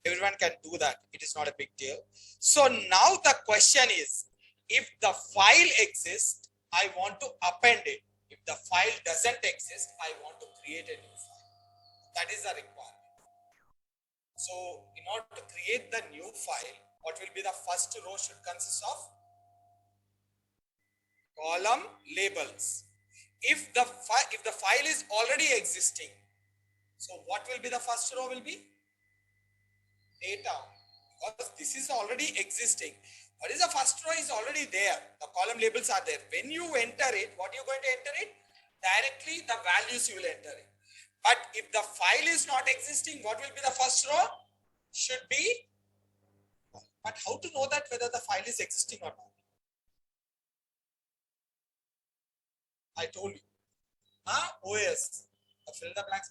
Everyone can do that. It is not a big deal. So now the question is, if the file exists, I want to append it. If the file doesn't exist, I want to create a new file. That is the requirement. So in order to create the new file, what will be the first row should consist of? Column labels. If the file is already existing, so what will be the first row will be? Data. Because this is already existing. What is the first row is already there. The column labels are there. When you enter it, what you're going to enter it? Directly the values you will enter it. But if the file is not existing, what will be the first row? Should be. But how to know that whether the file is existing or not? I told you. OS. Fill the blanks.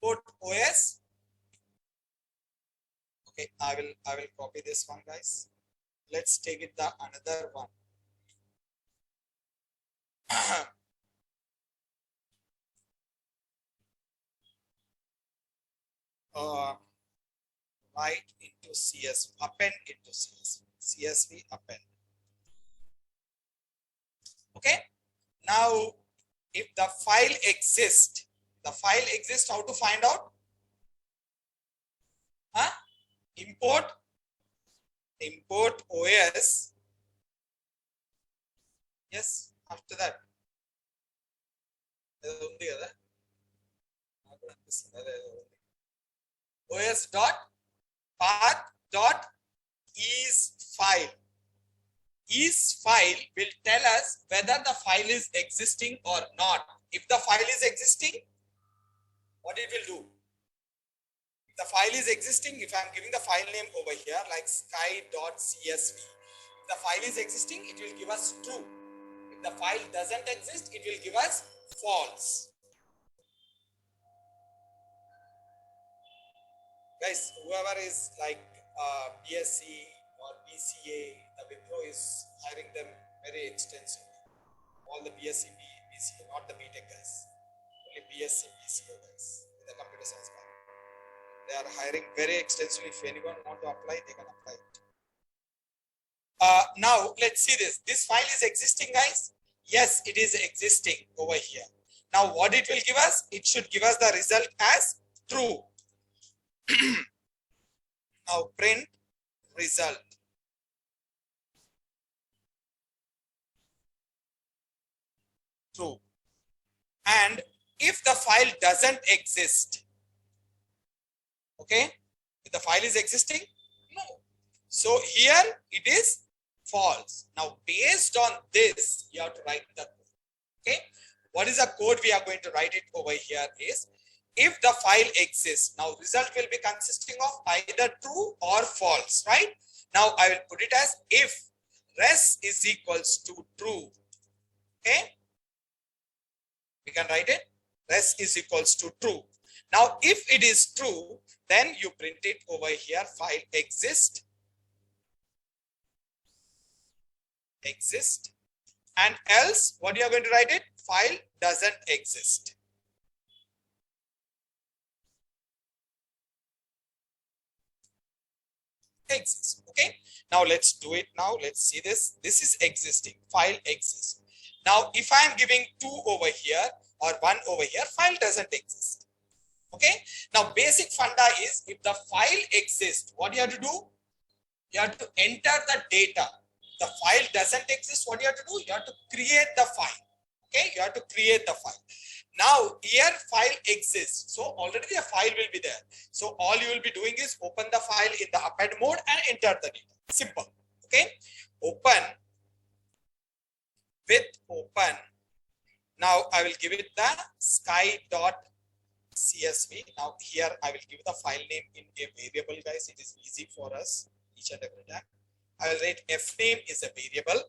Import OS. Okay, I will copy this one, guys. Let's take it the another one. Write into CSV, append into CSV append. Okay. Now, if the file exists, how to find out? Import OS. Yes, after that. OS dot path dot is file. Is file will tell us whether the file is existing or not. If the file is existing, what it will do? If the file is existing, if I'm giving the file name over here like sky.csv, if the file is existing, it will give us true. If the file doesn't exist, it will give us false. Guys, whoever is like BSc or BCA, the Wipro is hiring them very extensively. All the BSc, BCA, not the BTech guys. Only BSc, BCA guys with the computer science background. They are hiring very extensively. If anyone want to apply, they can apply it. Now let's see this. This file is existing, guys. Yes, it is existing over here. Now what it will give us? It should give us the result as true. Now print result. True. And if the file doesn't exist, okay, if the file is existing, no. So here it is false. Now based on this, you have to write the code. Okay, what is the code we are going to write it over here is, if the file exists, now result will be consisting of either true or false, right? Now I will put it as if res is equals to true. Okay, we can write it res is equals to true. Now if it is true, then you print it over here, file exist, and else what you are going to write it, file doesn't exist. Exists. Okay, now let's do it. Now let's see this. This is existing, file exists. Now if I am giving 2 over here or 1 over here, file doesn't exist. Okay, now basic funda is, if the file exists, what you have to do? You have to enter the data. The file doesn't exist, what you have to do? You have to create the file. Okay, you have to create the file. Now here file exists, so already a file will be there. So all you will be doing is open the file in the append mode and enter the data. Simple. Okay, open with open. Now I will give it the sky.csv. Now here I will give the file name in a variable, guys. It is easy for us each and every time. I will write f name is a variable,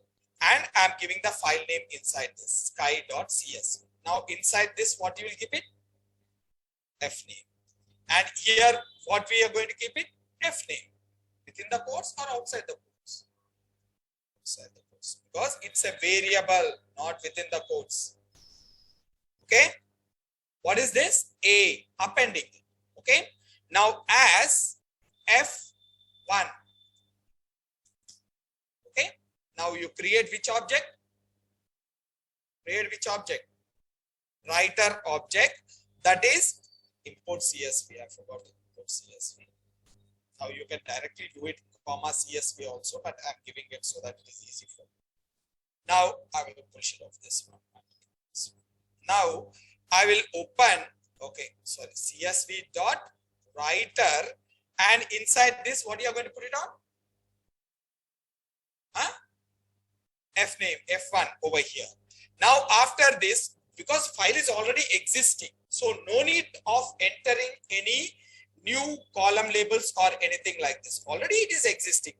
and I'm giving the file name inside this sky.csv. Now inside this, what you will keep it? F name. And here what we are going to keep it? F name. Within the quotes or outside the quotes? Outside the quotes. Because it's a variable, not within the quotes. Okay. What is this? A, appending. Okay. Now as F1. Okay. Now you create which object? Create which object? Writer object. That is import CSV. I forgot to import CSV. Now you can directly do it comma CSV also, but I'm giving it so that it is easy for you. Now I will push it off this one. Now I will open, okay, sorry, CSV dot writer, and inside this, what you are going to put it on? Huh? F name, F1 over here. Now after this, because file is already existing, so no need of entering any new column labels or anything like this. Already it is existing,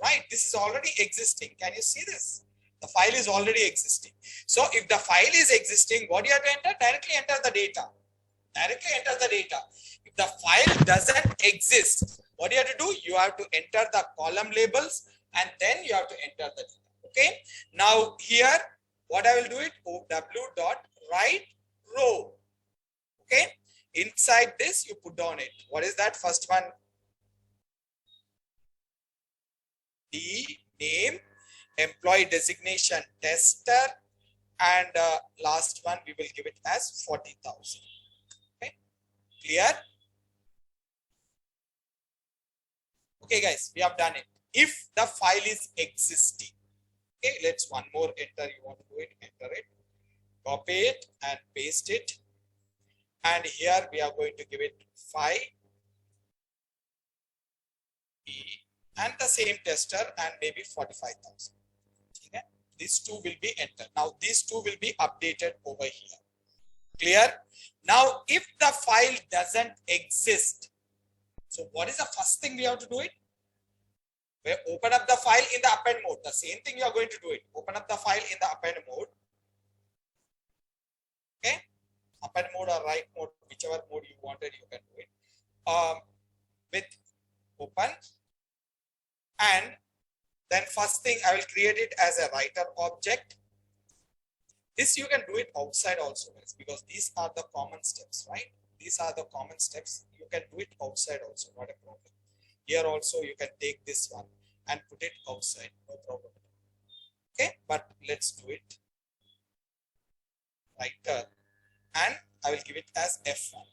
right? This is already existing. Can you see this? The file is already existing. So if the file is existing, what you have to enter? Directly enter the data. Directly enter the data. If the file doesn't exist, what you have to do? You have to enter the column labels and then you have to enter the data. Okay. Now here, what I will do it? ow.write row. Okay. Inside this, you put down it. What is that? First one, the name, employee designation, tester, and last one we will give it as 40,000. Okay, clear? Okay, guys, we have done it. If the file is existing, okay, let's one more enter. You want to do it? Enter it, copy it, and paste it. And here we are going to give it 5 E and the same tester and maybe 45,000. Okay. These two will be entered. Now these two will be updated over here. Clear? Now if the file doesn't exist, so what is the first thing we have to do it? We open up the file in the append mode. The same thing you are going to do it. Open up the file in the append mode. Okay. Append mode or write mode, whichever mode you wanted, you can do it. With open, and then first thing I will create it as a writer object. This you can do it outside also, guys, because these are the common steps, right? These are the common steps. You can do it outside also, not a problem. Here also you can take this one and put it outside, no problem. Okay, but let's do it writer, and I will give it as F1.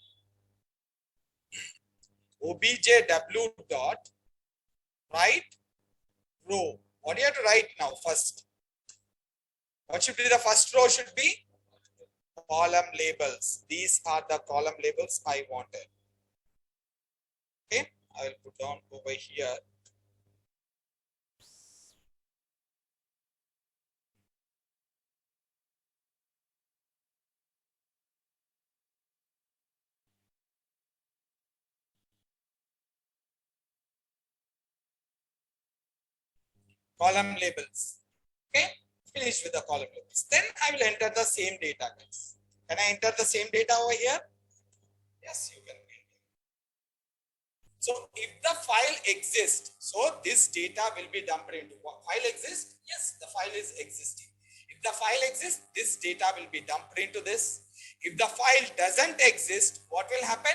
objw dot write row. What do you have to write now first? What should be the first row? Should be column labels. These are the column labels I wanted. Okay, I will put down over here. Column labels. Okay, finish with the column labels. Then I will enter the same data, guys. Can I enter the same data over here? Yes, you can. So if the file exists, so this data will be dumped into what file exists? Yes, the file is existing. If the file exists, this data will be dumped into this. If the file doesn't exist, what will happen?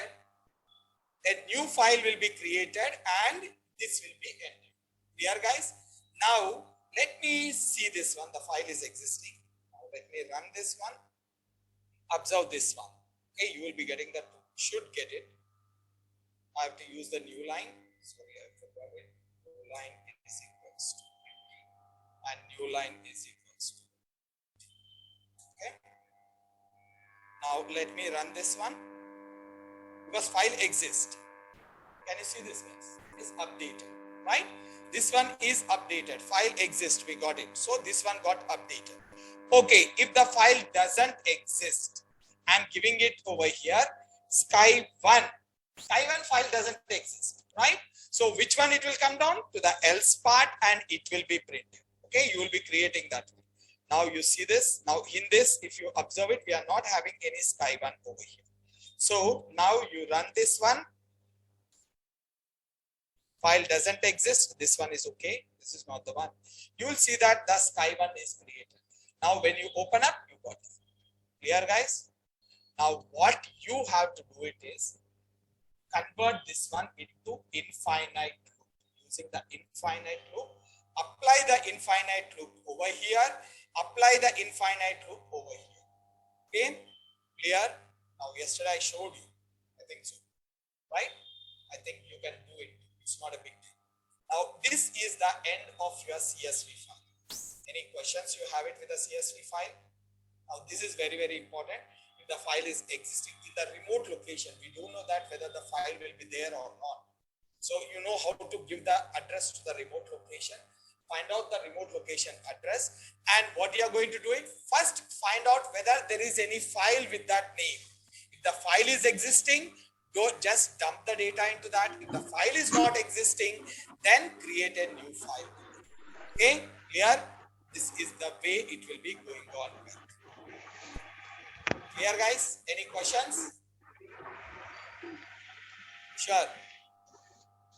A new file will be created and this will be ended. Clear, guys? Now let me see this one. The file is existing. Now let me run this one. Observe this one. Okay, you will be getting that. Should get it. I have to use the new line. Sorry, I forgot it. New line is equals to 50 and new line is equals to. Okay. Now let me run this one because file exists. Can you see this, guys? It's updated, right? This one is updated. File exists. We got it. So this one got updated. Okay. If the file doesn't exist, I'm giving it over here. Sky1. Sky1 file doesn't exist, right? So which one it will come down to the else part and it will be printed. Okay, you will be creating that. Now you see this. Now in this, if you observe it, we are not having any Sky1 over here. So now you run this one. File doesn't exist. This one is okay. This is not the one. You will see that the Sky1 is created. Now when you open up, you got it. Clear, guys? Now what you have to do it is convert this one into infinite loop. Using the infinite loop, apply the infinite loop over here, apply the infinite loop over here. Okay, clear? Now yesterday I showed you, I think so, right? I think you can do it. It's not a big deal. Now this is the end of your CSV file. Any questions you have it with the CSV file? Now this is very, very important. If the file is existing in the remote location, we don't know that whether the file will be there or not. So you know how to give the address to the remote location. Find out the remote location address, and what you are going to do it first, find out whether there is any file with that name. If the file is existing, don't just dump the data into that. If the file is not existing, then create a new file. Okay, clear? This is the way it will be going on. Clear, guys? Any questions? Sure.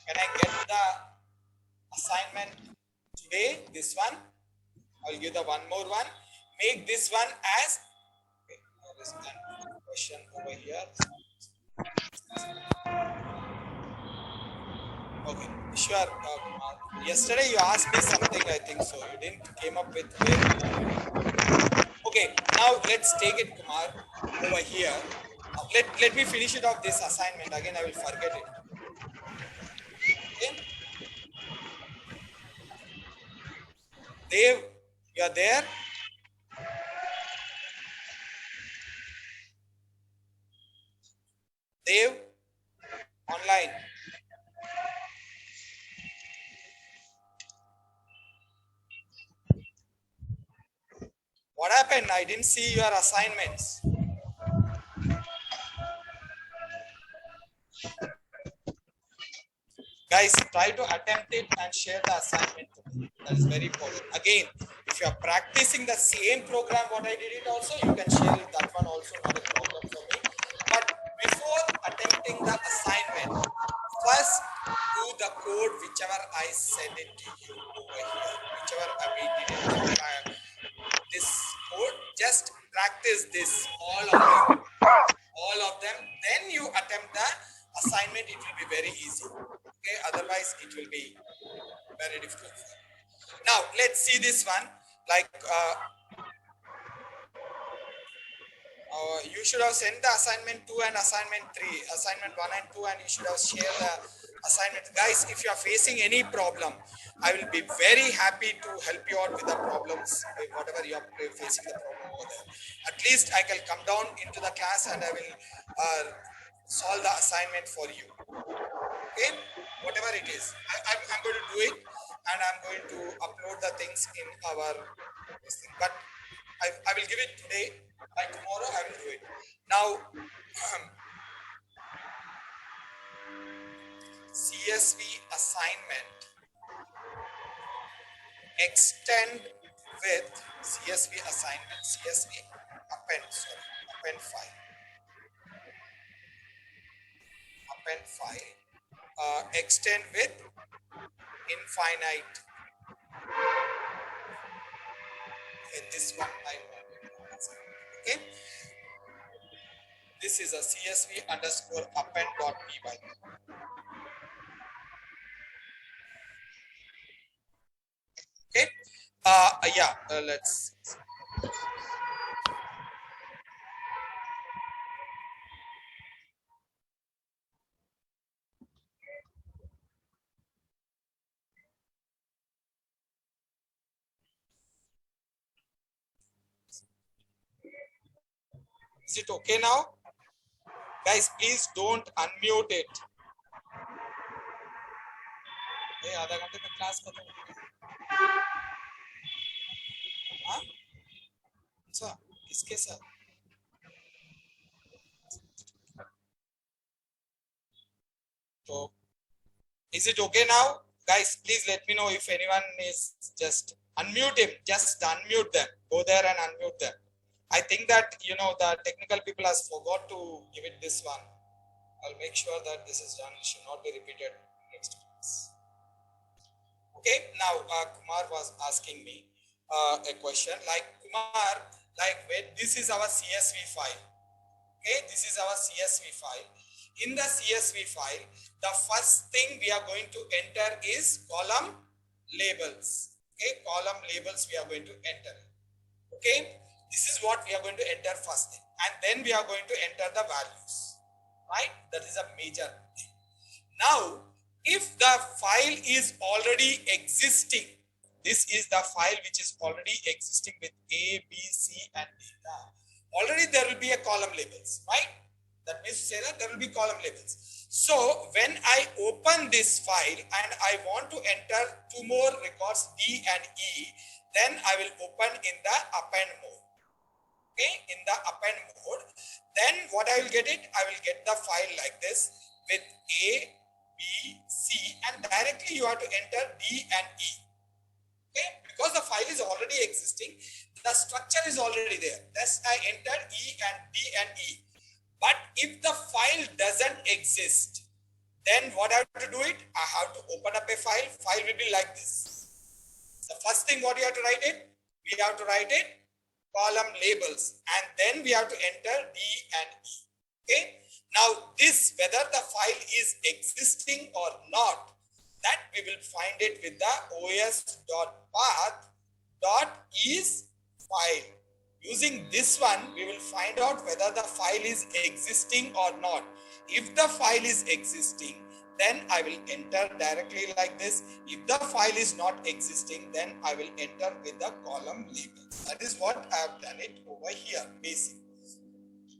Can I get the assignment today? This one? I'll give the one more one. Make this one as, okay, there is one question over here. Okay, sure. Yesterday you asked me something, I think so. You didn't came up with it. Okay, now let's take it, Kumar, over here. Let me finish it off this assignment. Again, I will forget it. Okay. Dev, you are there? Dev, online. What happened? I didn't see your assignments. Guys, try to attempt it and share the assignment. That is very important. Again, if you are practicing the same program what I did it also, you can share it. That one also not a problem for me. But before attempting the assignment, first do the code whichever I send it to you over here. Whichever I did it. This code, just practice this, all of them. Then you attempt the assignment. It will be very easy. Okay, otherwise it will be very difficult. Now let's see this one. Like you should have sent the assignment 2 and assignment 3, assignment 1 and 2, and you should have shared the assignment. Guys, if you are facing any problem, I will be very happy to help you out with the problems, whatever you are facing the problem over there. At least I can come down into the class and I will solve the assignment for you. Okay, whatever it is, I'm going to do it, and I'm going to upload the things in our thing. But I will give it today. By tomorrow I will do it. Now CSV assignment, extend with CSV assignment, CSV append file, extend with infinite. Okay, this one I want. Okay, this is a CSV underscore append.py. Okay, let's. Is it okay now? Guys, please don't unmute it. Hey, आधा घंटे में class खत्म हो गई। हाँ? अच्छा, किसके साथ? So, is it okay now? Guys, please let me know if anyone is just unmute him. Just unmute them. Go there and unmute them. I think that, you know, the technical people has forgot to give it this one. I'll make sure that this is done. It should not be repeated next class. Okay, now Kumar was asking me a question like, Kumar, like when this is our CSV file, Okay, this is our CSV file. In the CSV file, the first thing we are going to enter is column labels. Okay, column labels we are going to enter. Okay, this is what we are going to enter first thing, and then we are going to enter the values, right? That is a major thing. Now, if the file is already existing, this is the file which is already existing with A, B, C and data. Already there will be a column labels, right? That means to say that there will be column labels. So when I open this file and I want to enter two more records D and E, then I will open in the append mode. Okay, in the append mode, then what I will get it, I will get the file like this with A, B, C, and directly you have to enter D and E. Okay, because the file is already existing, the structure is already there. Thus I enter E and D and E. But if the file doesn't exist, then what I have to do it, I have to open up a file. File will be like this. The first thing what you have to write it, we have to write it column labels, and then we have to enter D and E. Okay, now this, whether the file is existing or not, that we will find it with the os.path.is file. Using this one, we will find out whether the file is existing or not. If the file is existing, then I will enter directly like this. If the file is not existing, then I will enter with the column label. That is what I have done it over here, basic.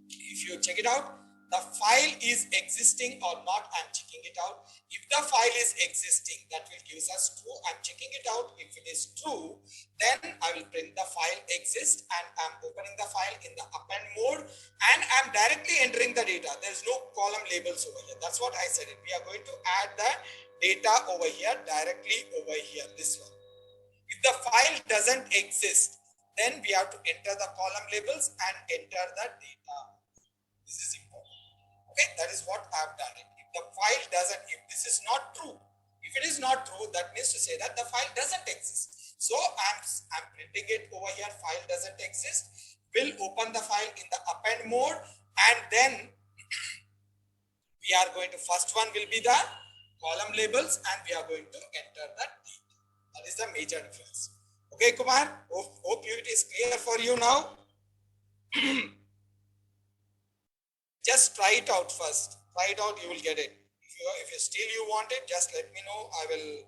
If you check it out, the file is existing or not, I'm checking it out. If the file is existing, that will give us true. I'm checking it out. If it is true, then I will print the file exists, and I'm opening the file in the append mode, and I'm directly entering the data. There's no column labels over here. That's what I said. We are going to add the data over here, directly over here, this one. If the file doesn't exist, then we have to enter the column labels and enter the data. This is important. Okay, that is what I have done it. If the file doesn't, if this is not true, if it is not true, that means to say that the file doesn't exist. So I'm printing it over here, file doesn't exist. We'll open the file in the append mode, and then we are going to, first one will be the column labels, and we are going to enter the data. That is the major difference. Okay, Kumar, hope it is clear for you now. Just try it out first. Try it out, you will get it. If you still you want it, just let me know. I will.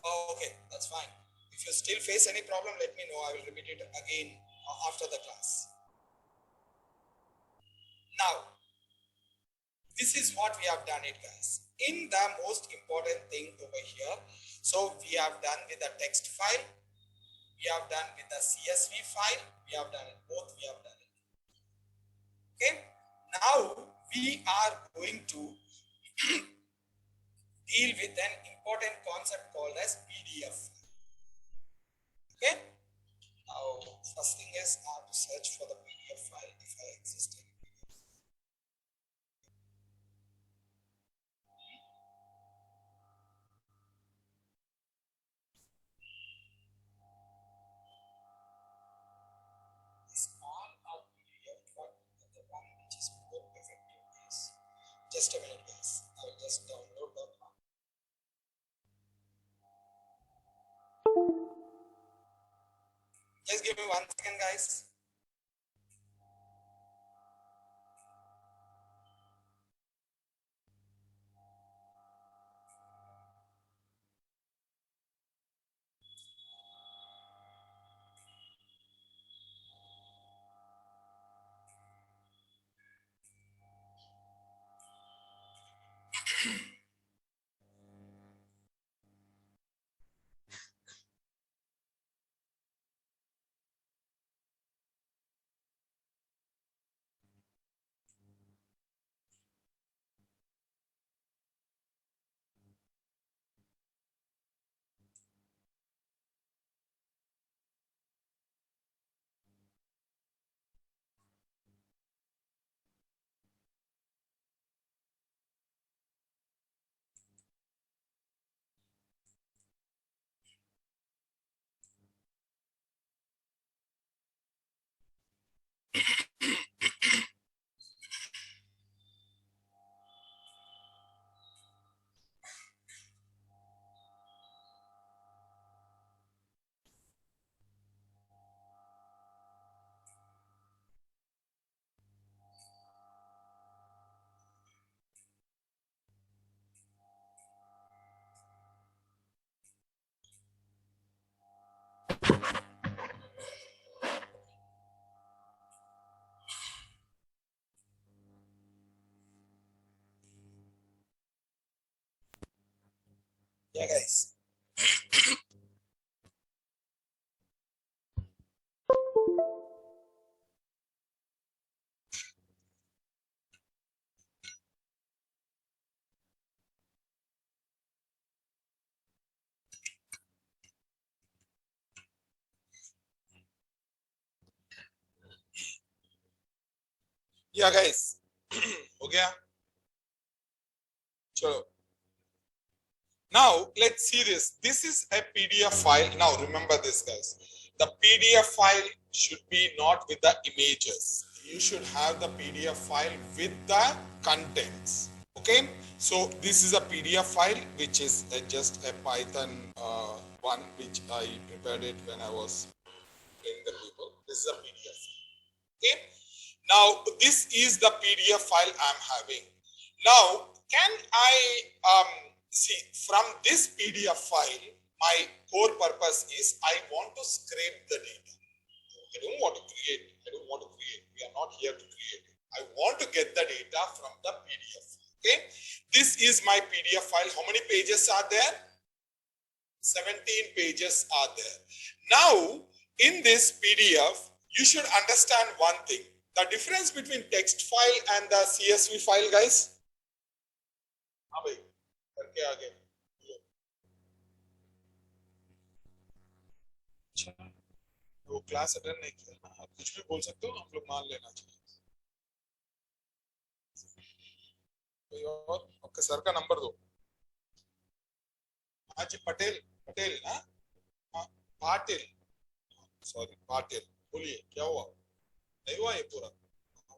Oh, okay, that's fine. If you still face any problem, let me know. I will repeat it again after the class. Now, this is what we have done it, guys. In the most important thing over here, so we have done with the text file, we have done with the CSV file, we have done it both. We have done it. Okay, now we are going to deal with an important concept called as PDF. Okay, now first thing is I have to search for the PDF file if I exist in PDF. This all are PDF, but the one which is more effective is, just a minute, guys. I will just download that one. Just give me 1 second, guys. Yeah, guys. Yeah, guys. हो गया? चलो. Now let's see this. This is a PDF file. Now remember this, guys. The PDF file should be not with the images. You should have the PDF file with the contents. Okay. So this is a PDF file, which is just a Python one, which I prepared it when I was training the people. This is a PDF. Okay. Now this is the PDF file I'm having. Now, can I see from this PDF file, my core purpose is I want to scrape the data. I don't want to create. I don't want to create. We are not here to create. I want to get the data from the PDF. Okay. This is my PDF file. How many pages are there? 17 pages are there. Now, in this PDF, you should understand one thing. The difference between text file and the CSV file, guys. हाँ भाई करके आगे. अच्छा वो class attend नहीं किया ना, आप कुछ भी बोल सकते हो, हम लोग मान लेना चाहिए. कोई और आपका सर का नंबर दो. हाँ जी पटेल. पटेल ना. हाँ पाटिल. सॉरी पाटिल. बोलिए क्या हुआ? नहीं हुआ ये पूरा?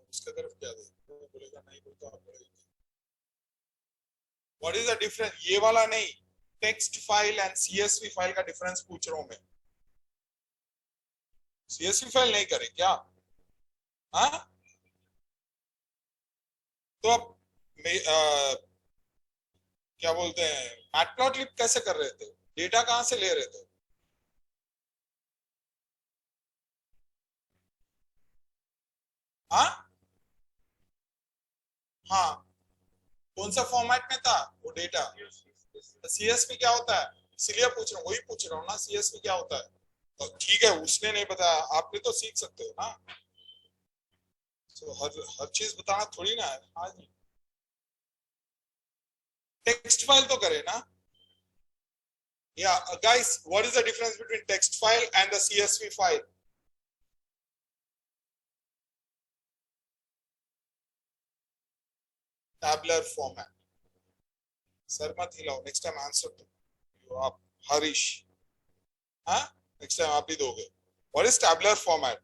उसके तरफ क्या दे वो बोलेगा नहीं बोलता आप बोलेगा. What is the difference? ये वाला नहीं, text file and CSV file का डिफरेंस पूछ रहा हूं मैं. CSV फाइल नहीं करे क्या? हाँ तो अब क्या बोलते हैं, मैटप्लॉटलिब कैसे कर रहे थे? डेटा कहां से ले रहे थे? हाँ हाँ कौन सा फॉर्मेट में था वो डेटा? CSV क्या होता है? इसलिए पूछ रहा हूँ, वही पूछ रहा हूँ ना, CSV क्या होता है? तो ठीक है, उसने नहीं बताया, आपने तो सीख सकते हो ना. तो हर चीज बताना थोड़ी ना है. हाँ जी टेक्स्ट फाइल तो करे ना. Yeah, guys, what is the difference between text file and the CSV file? Tabular format. Sir, mat hilao. Next time answer to you up. Harish. Huh? Next time आप ही दोगे. What is tabular format?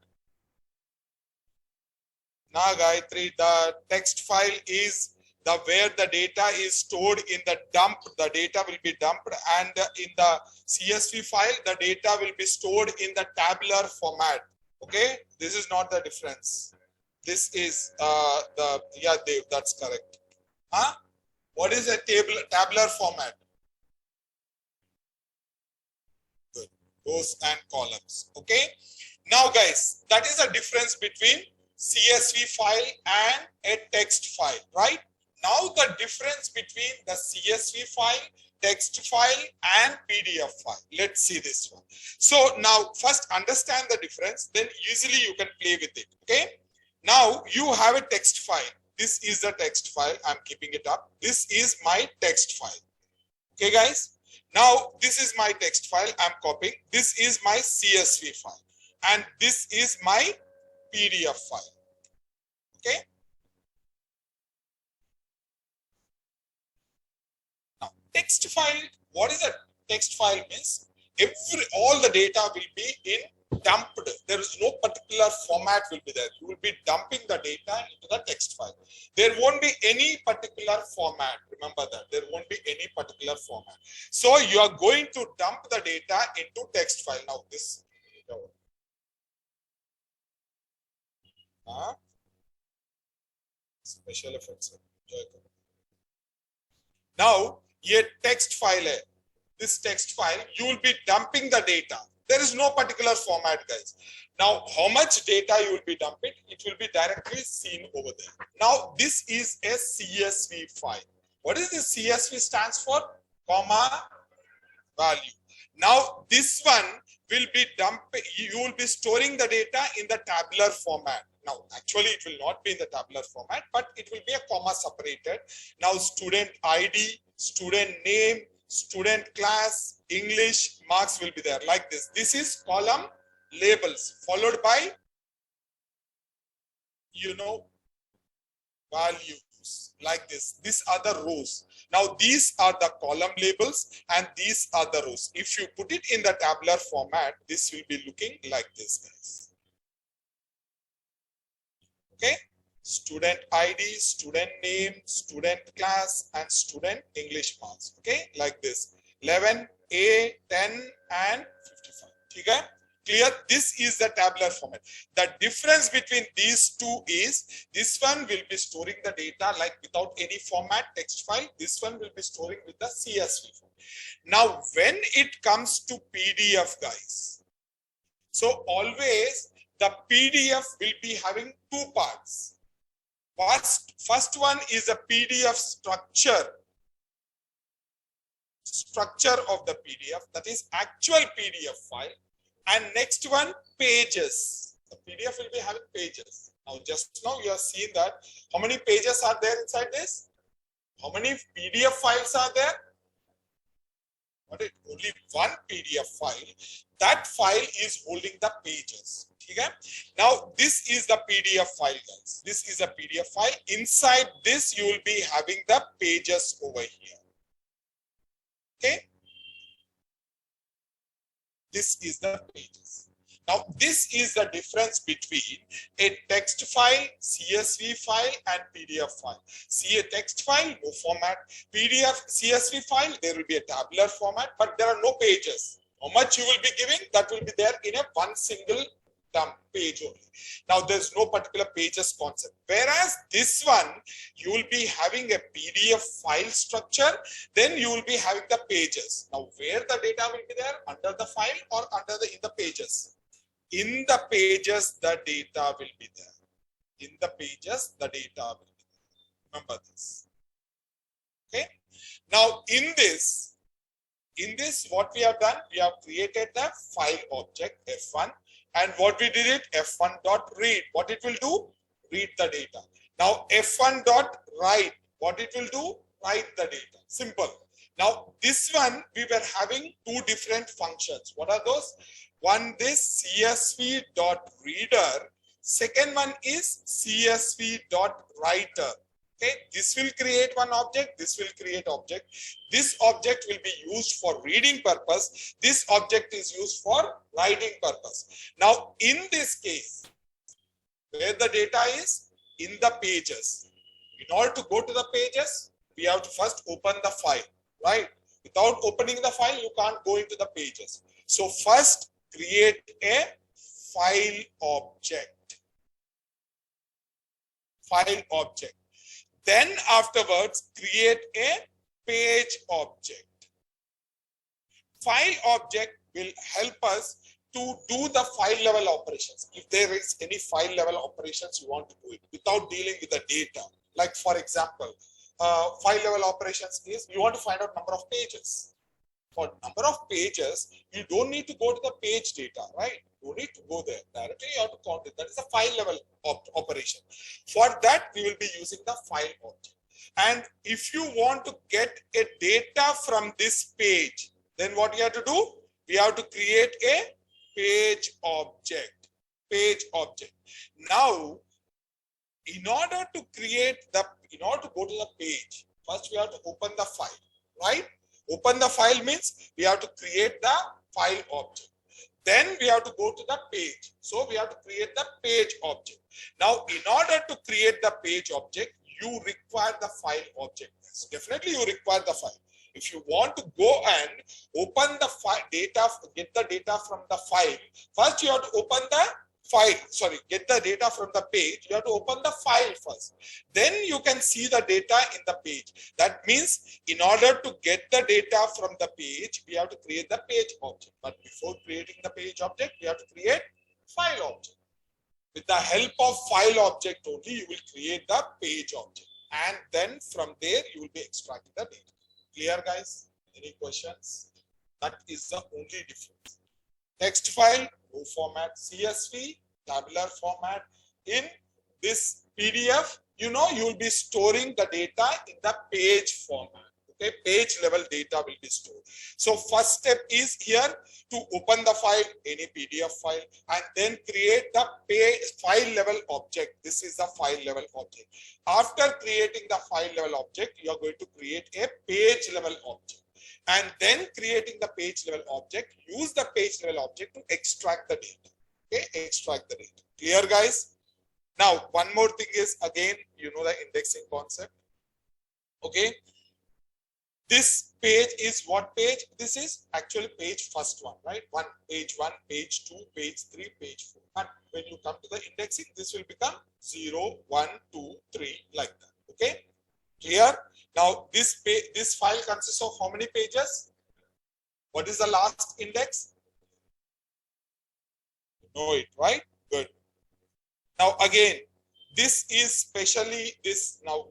Now, Gayatri, the text file is the where the data is stored in the dump. The data will be dumped, and in the CSV file, the data will be stored in the tabular format. Okay, this is not the difference. This is the yeah, Dev, that's correct. Huh? What is a tabular format? Good. Rows and columns. Okay. Now, guys, that is the difference between CSV file and a text file, right? Now, the difference between the CSV file, text file, and PDF file. Let's see this one. So now, first understand the difference, then easily you can play with it. Okay. Now, you have a text file. This is the text file. I'm keeping it up. This is my text file. Okay, guys. Now, this is my text file. I'm copying. This is my CSV file. And this is my PDF file. Okay. Now, text file. What is a text file means? All the data will be in dumped. There is no particular format will be there. You will be dumping the data into the text file. There won't be any particular format. Remember that there won't be any particular format. So you are going to dump the data into text file. Now this special effects. Now ये text file है. This text file you will be dumping the data. There is no particular format, guys. Now, how much data you will be dumping? It will be directly seen over there. Now, this is a CSV file. What is this CSV stands for? Comma, value. Now this one will be you will be storing the data in the tabular format. Now actually it will not be in the tabular format, but it will be a comma separated. Now student ID, student name, student class, English, marks will be there like this. This is column labels followed by, you know, values like this. These are the rows. Now these are the column labels and these are the rows. If you put it in the tabular format, this will be looking like this, guys. Okay, student ID, student name, student class, and student English marks. Okay, like this. 11, A, 10, and 55. Okay, clear? This is the tabular format. The difference between these two is this one will be storing the data like without any format text file. This one will be storing with the CSV format. Now, when it comes to PDF, guys, so always the PDF will be having two parts. First one is a PDF structure of the PDF, that is actual PDF file, and next one pages. The PDF will be having pages. Now just now you have seen that how many pages are there inside this? How many PDF files are there? Only one PDF file. That file is holding the pages. Okay? Now this is the PDF file, guys. This is a PDF file. Inside this you will be having the pages over here. Okay, this is the pages. Now this is the difference between a text file, CSV file, and PDF file. See, a text file, no format. PDF, CSV file, there will be a tabular format, but there are no pages. How much you will be giving, that will be there in a one single dump page only. Now there's no particular pages concept. Whereas this one, you will be having a PDF file structure, then you will be having the pages. Now where the data will be there? Under the file or in the pages? In the pages, the data will be there. In the pages, the data will be there. Remember this. Okay. Now in this, what we have done, we have created the file object F1. And what we did it, F1.read. What it will do? Read the data. Now F1.write. What it will do? Write the data. Simple. Now this one, we were having two different functions. What are those? One is CSV.reader. Second one is CSV.writer. Okay, this will create one object, this will create object. This object will be used for reading purpose. This object is used for writing purpose. Now, in this case, where the data is? In the pages. In order to go to the pages, we have to first open the file, right? Without opening the file, you can't go into the pages. So first, create a file object. File object. Then afterwards, create a page object. File object will help us to do the file level operations. If there is any file level operations you want to do it without dealing with the data. Like for example, file level operations is you want to find out number of pages. For number of pages, you don't need to go to the page data, right? You need to go there directly. You have to count it. That is a file level operation. For that, we will be using the file object. And if you want to get a data from this page, then what you have to do? We have to create a page object. Page object. Now, in order to go to the page, first we have to open the file, right? Open the file means we have to create the file object. Then we have to go to the page. So we have to create the page object. Now, in order to create the page object, you require the file object. Yes, definitely you require the file. If you want to go and open the file data, get the data from the file, first you have to open the file, get the data from the page, you have to open the file first. Then you can see the data in the page. That means in order to get the data from the page, we have to create the page object. But before creating the page object, we have to create file object. With the help of file object only, you will create the page object. And then from there, you will be extracting the data. Clear, guys? Any questions? That is the only difference. Text file, no format, CSV, tabular format. In this PDF, you know, you will be storing the data in the page format. Okay, page level data will be stored. So first step is here to open the file, any PDF file, and then create the file level object. This is the file level object. After creating the file level object, you are going to create a page level object. And then creating the page level object, use the page level object to extract the data. Okay, extract the data. Clear, guys? Now, one more thing is, again, you know the indexing concept. Okay. This page is what page? This is actually page first one, right? Page 1, page 2, page 3, page 4. And when you come to the indexing, this will become 0, 1, 2, 3, like that. Okay. Clear? Now, this file consists of how many pages? What is the last index? You know it, right? Good. Now, again, this is specially this. Now,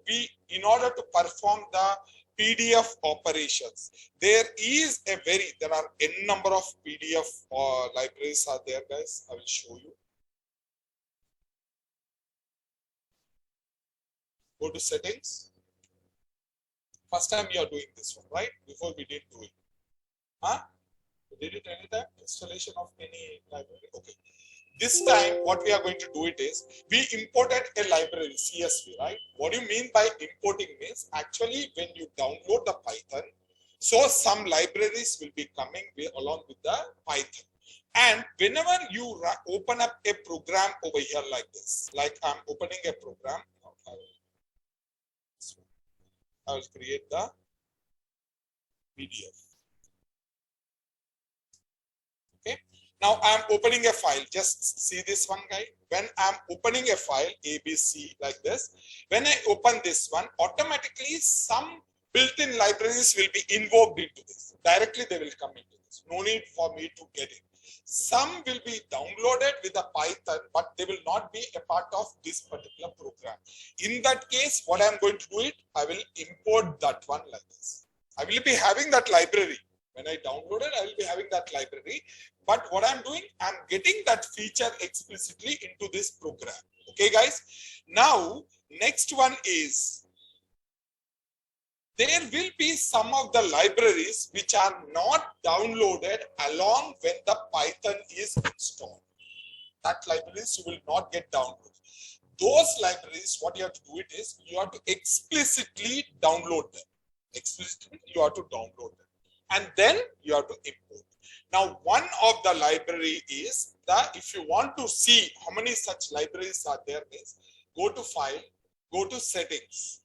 in order to perform the PDF operations, there are n number of PDF libraries are there, guys. I will show you. Go to settings. First time you are doing this one, right? Before we didn't do it. Huh? We did it anytime? Installation of any library. Okay. This time, what we are going to do it is, we imported a library, CSV, right? What do you mean by importing means, actually, when you download the Python, so some libraries will be coming along with the Python. And whenever you open up a program over here like this, like I'm opening a program, I will create the PDF. Okay. Now I'm opening a file. Just see this one, guy. When I'm opening a file ABC like this, when I open this one, automatically some built-in libraries will be invoked into this. Directly they will come into this. No need for me to get it. Some will be downloaded with a Python, but they will not be a part of this particular program. In that case, what I'm going to do it, I will import that one like this. I will be having that library. When I download it, I will be having that library. But what I'm doing, I'm getting that feature explicitly into this program. Okay, guys. Now, next one is, there will be some of the libraries which are not downloaded along when the Python is installed. That libraries you will not get downloaded. Those libraries, what you have to do it is, you have to explicitly download them. Explicitly, you have to download them. And then you have to import. Now, one of the library is that if you want to see how many such libraries are there, is go to File, go to Settings.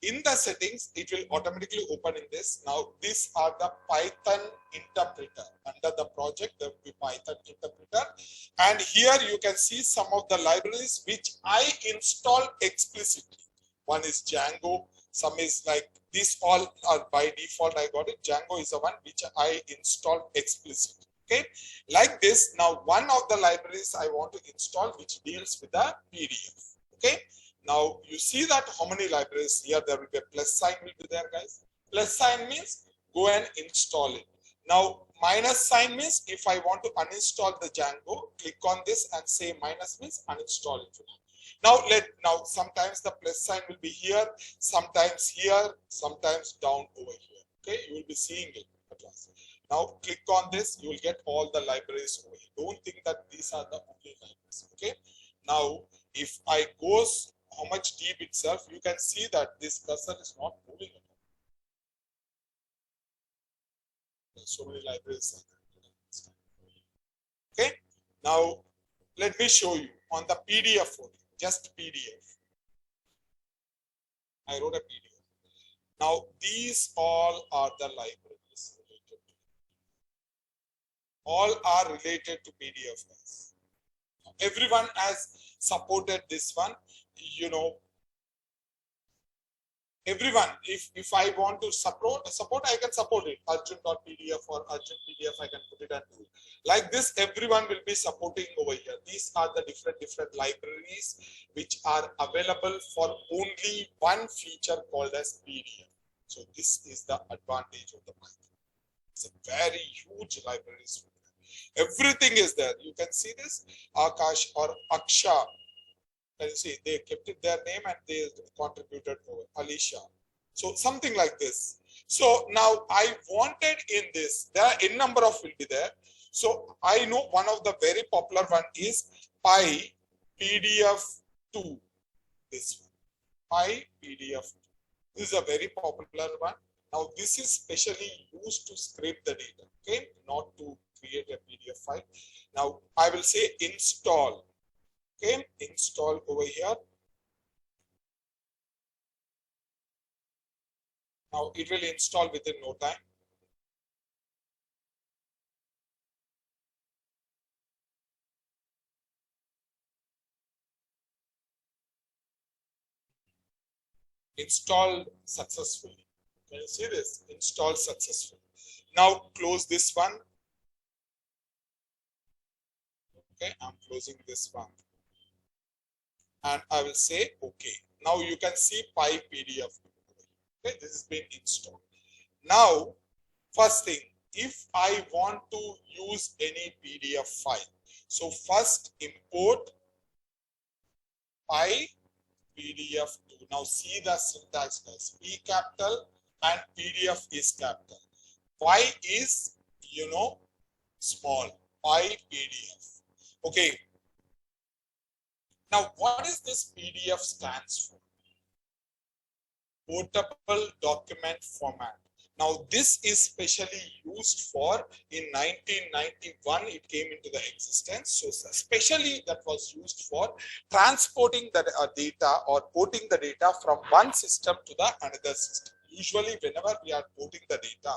In the settings, it will automatically open in this. Now, these are the Python interpreter. Under the project, there will be Python interpreter. And here you can see some of the libraries which I install explicitly. One is Django. Some is like, these all are by default. I got it. Django is the one which I installed explicitly. Okay. Like this. Now, one of the libraries I want to install which deals with the PDF. Okay. Now you see that how many libraries here, there will be a plus sign will be there, guys. Plus sign means go and install it. Now minus sign means if I want to uninstall the Django, click on this and say minus means uninstall it. Now sometimes the plus sign will be here, sometimes here, sometimes down over here. Okay, you will be seeing it at last. Now click on this, you will get all the libraries over here. Don't think that these are the only libraries. Okay. Now if I go how much deep itself, you can see that this cursor is not moving at all. There's so many libraries. Okay. Now let me show you on the PDF folder, just PDF. I wrote a PDF. Now these all are the libraries related to. All are related to PDF, guys. Everyone has supported this one. You know, everyone, if I want to support, I can support it. Arjun.pdf or Arjun PDF, I can put it and do it. Like this, everyone will be supporting over here. These are the different libraries which are available for only one feature called as PDF. So this is the advantage of the Python. It's a very huge library. Everything is there. You can see this Akash or Aksha. Can you see they kept it their name and they contributed to Alicia. So something like this. So now I wanted in this, there are n number of will be there. So I know one of the very popular one is Pi PDF2. This one, Pi PDF2. This is a very popular one. Now this is specially used to scrape the data, okay, not to create a PDF file. Now I will say install, okay, install over here. Now it will install within no time. Installed successfully. Can you see this? Installed successfully. Now close this one. Okay, I'm closing this one. And I will say okay. Now you can see Pi PDF. Okay, this has been installed. Now, first thing, if I want to use any PDF file, so first import Pi PDF2. Now see the syntax guys. P capital and PDF is capital. Pi is, you know, small. Pi PDF. Okay. Now what is this PDF stands for? Portable document format. Now this is specially used for in 1991 it came into the existence. So especially that was used for transporting the data or porting the data from one system to the another system. Usually whenever we are porting the data,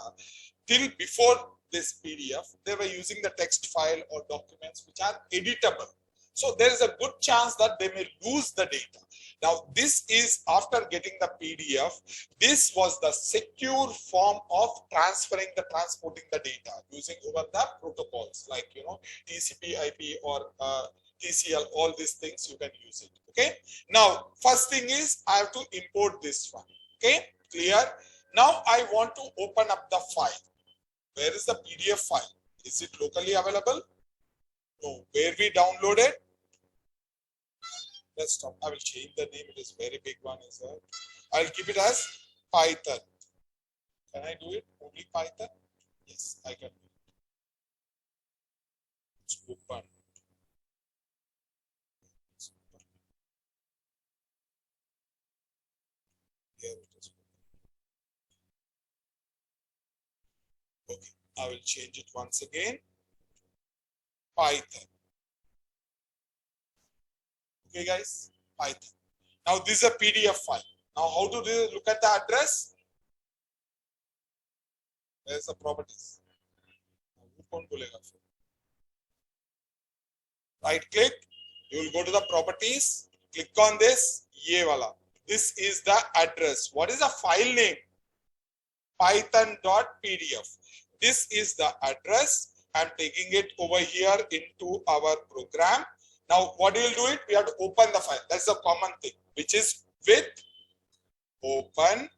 till before this PDF, they were using the text file or documents which are editable. So there is a good chance that they may lose the data. Now this is after getting the PDF, this was the secure form of transporting the data using over the protocols like, you know, TCP, IP or TCL, all these things you can use it. Okay. Now first thing is I have to import this one. Okay, clear. Now I want to open up the file. Where is the PDF file? Is it locally available? No. Where we downloaded? Desktop. I will change the name. It is very big one. I will keep it as Python. Can I do it? Only Python? Yes, I can do it. It's open. Here it is. Okay, I will change it once again. Python. Okay, guys, Python. Now this is a PDF file. Now how to look at the address? There's the properties. Right click, you will go to the properties, click on this, ye wala. This is the address. What is the file name? Python.pdf. This is the address. I'm taking it over here into our program. Now, what do you do it? We have to open the file. That's a common thing, which is with open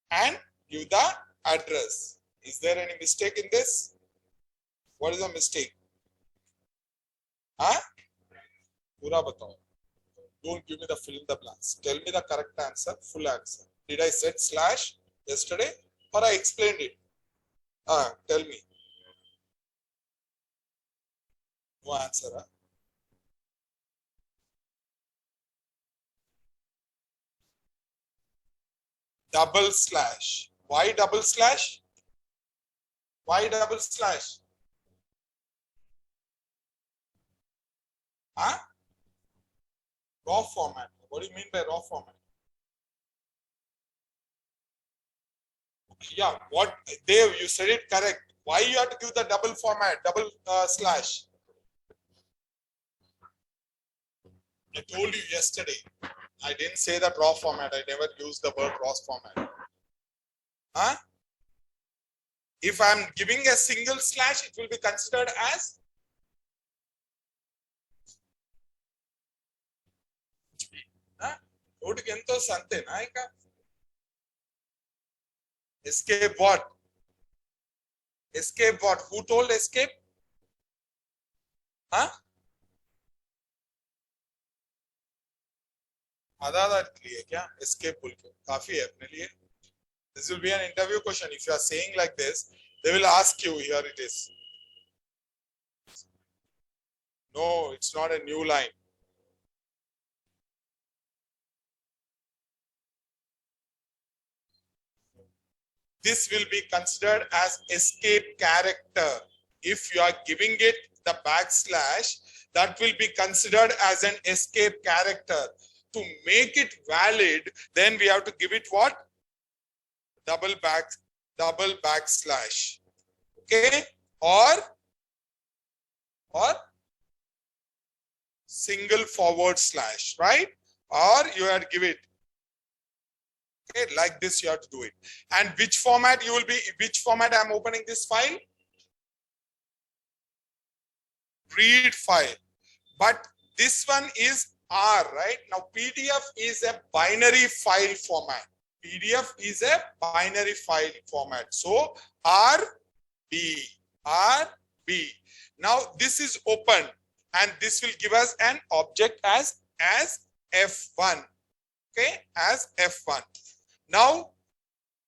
and give the address. Is there any mistake in this? What is the mistake? Huh? Pura batao. Don't give me the fill in the blanks. Tell me the correct answer, full answer. Did I set slash yesterday or I explained it? Tell me. No answer. Huh? Double slash. Why double slash? Why double slash? Huh? Raw format. What do you mean by raw format? Yeah, what Dave, you said it correct. Why you have to give the double format, double slash? I told you yesterday. I didn't say that raw format. I never used the word raw format. Huh? If I'm giving a single slash, it will be considered as escape what? Escape what? Who told escape? Huh? आधा लिए क्या? Escape बोल के काफी है अपने लिए. This will be an interview question. If you are saying like this, they will ask you. Here it is. No, it's not a new line. This will be considered as escape character. If you are giving it the backslash, that will be considered as an escape character. To make it valid, then we have to give it what? Double backslash. Okay? Or single forward slash, right? Or you have to give it. Okay, like this you have to do it. And which format you will be, which format I'm opening this file? Read file. But this one is R, right? Now PDF is a binary file format. PDF is a binary file format. So RB. Now this is open and this will give us an object as F1. Okay, as F1. Now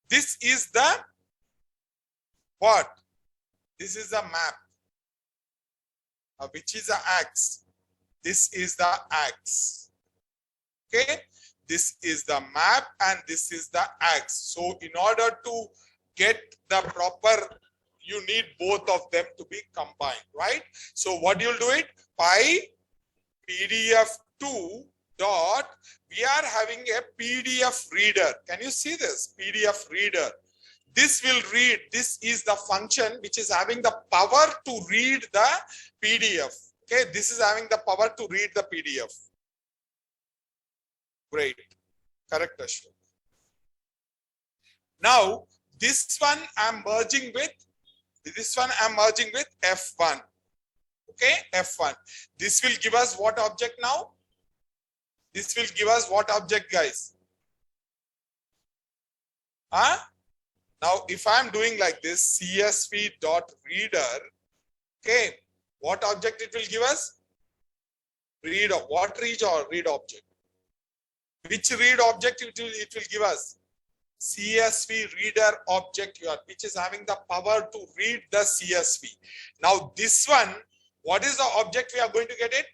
this is the what? This is the map. Which is the axe? This is the axe. Okay, this is the map and this is the axe. So in order to get the proper, you need both of them to be combined, right? So what you'll do it by PDF2 dot, we are having a PDF reader. Can you see this? PDF reader. This will read, this is the function which is having the power to read the PDF. Okay, this is having the power to read the PDF. Great. Correct, Ashwin. Now, this one I'm merging with F1. Okay, F1. This will give us what object now? This will give us what object, guys? Huh? Now, if I'm doing like this, CSV.reader, okay, what object it will give us? Read, what read or read object? Which read object it will give us? CSV reader object here, which is having the power to read the CSV. Now this one, what is the object we are going to get it?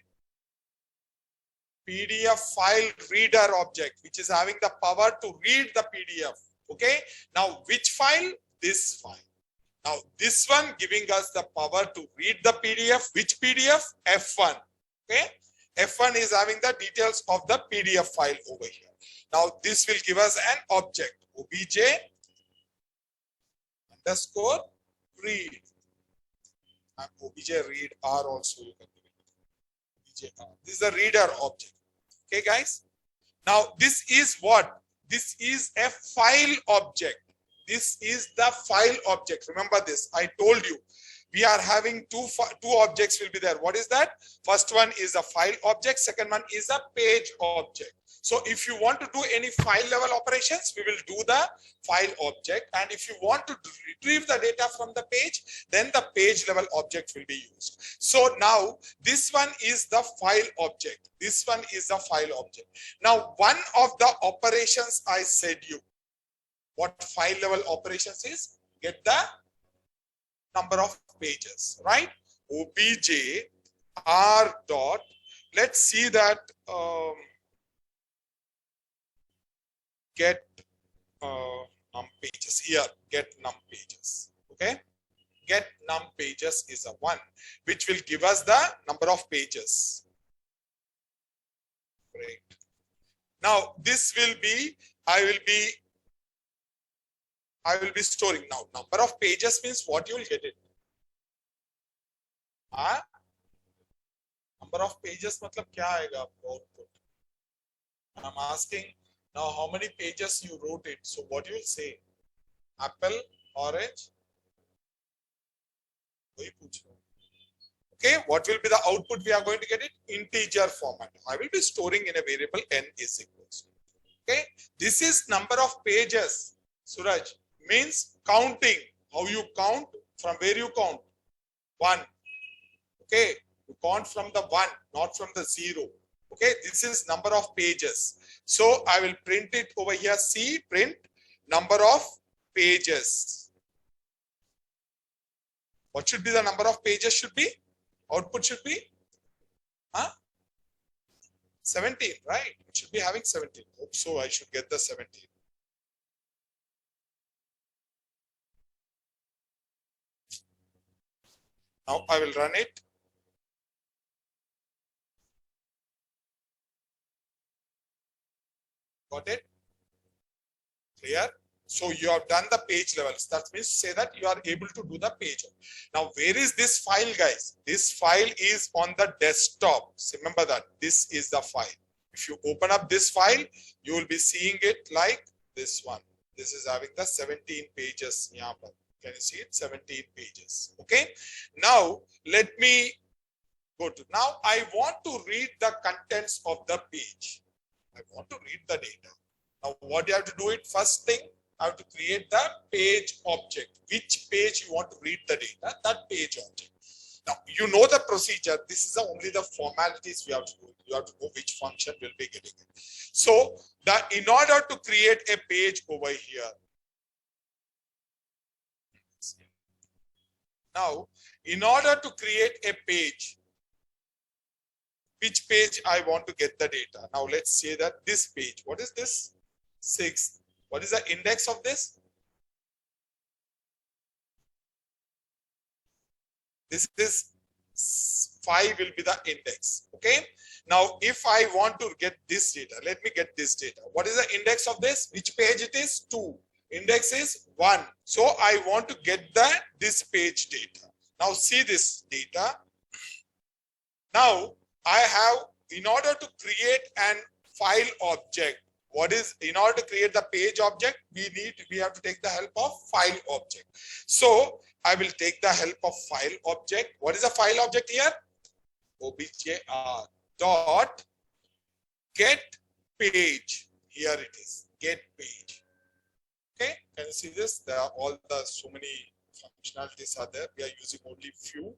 PDF file reader object, which is having the power to read the PDF. Okay. Now which file? This file. Now this one giving us the power to read the PDF. Which PDF? F1. Okay. F1 is having the details of the PDF file over here. Now this will give us an object. Obj underscore read. And obj read R also you can give it. Obj R. This is a reader object. Okay, guys. Now this is what? This is a file object. This is the file object. Remember this. I told you we are having two objects will be there. What is that? First one is a file object. Second one is a page object. So if you want to do any file level operations, we will do the file object. And if you want to retrieve the data from the page, then the page level object will be used. So now this one is the file object. This one is the file object. Now one of the operations I said you, what file level operations is? Get the number of pages, right? Obj R dot, let's see that get num pages here, get num pages. Okay, get num pages is a one which will give us the number of pages. Great. Now this will be, I will be storing. Now number of pages means what you will get it. Number of pages मतलब क्या आएगा आपको output? I'm asking now how many pages you wrote it. So what you will say? Apple, orange. वही पूछ रहा हूँ. Okay, what will be the output? We are going to get it integer format. I will be storing in a variable n is equals. Okay, this is number of pages. Suraj, means counting. How you count From where you count? 1. Okay, you count from the 1, not from the 0. Okay, this is number of pages. So I will print it over here. See, print number of pages. What should be the number of pages should be? Output should be 17, right? It should be having 17. Hope so I should get the 17. Now I will run it. Got it? Clear? So you have done the page levels. That means say that you are able to do the page. Now, where is this file, guys? This file is on the desktop. So remember that this is the file. If you open up this file, you will be seeing it like this one. This is having the 17 pages. Can you see it? 17 pages. Okay. Now, let me go to. Now, I want to read the contents of the page. I want to read the data. Now, what you have to do it? First thing, I have to create the page object. Which page you want to read the data? That page object. Now, you know the procedure. This is only the formalities we have to do. You have to know which function will be getting it. So, in order to create a page over here. Now, in order to create a page, which page I want to get the data? Now, let's say that this page. What is this? 6. What is the index of this? This is 5 will be the index. Okay. Now, if I want to get this data, let me get this data. What is the index of this? Which page it is? 2. Index is 1. So I want to get this page data. Now see this data. Now I have, in order to create an file object, in order to create the page object, we have to take the help of file object. So I will take the help of file object. What is the file object here? Objr dot get page. Here it is, get page. Okay, can you see this? There are so many functionalities are there. We are using only few.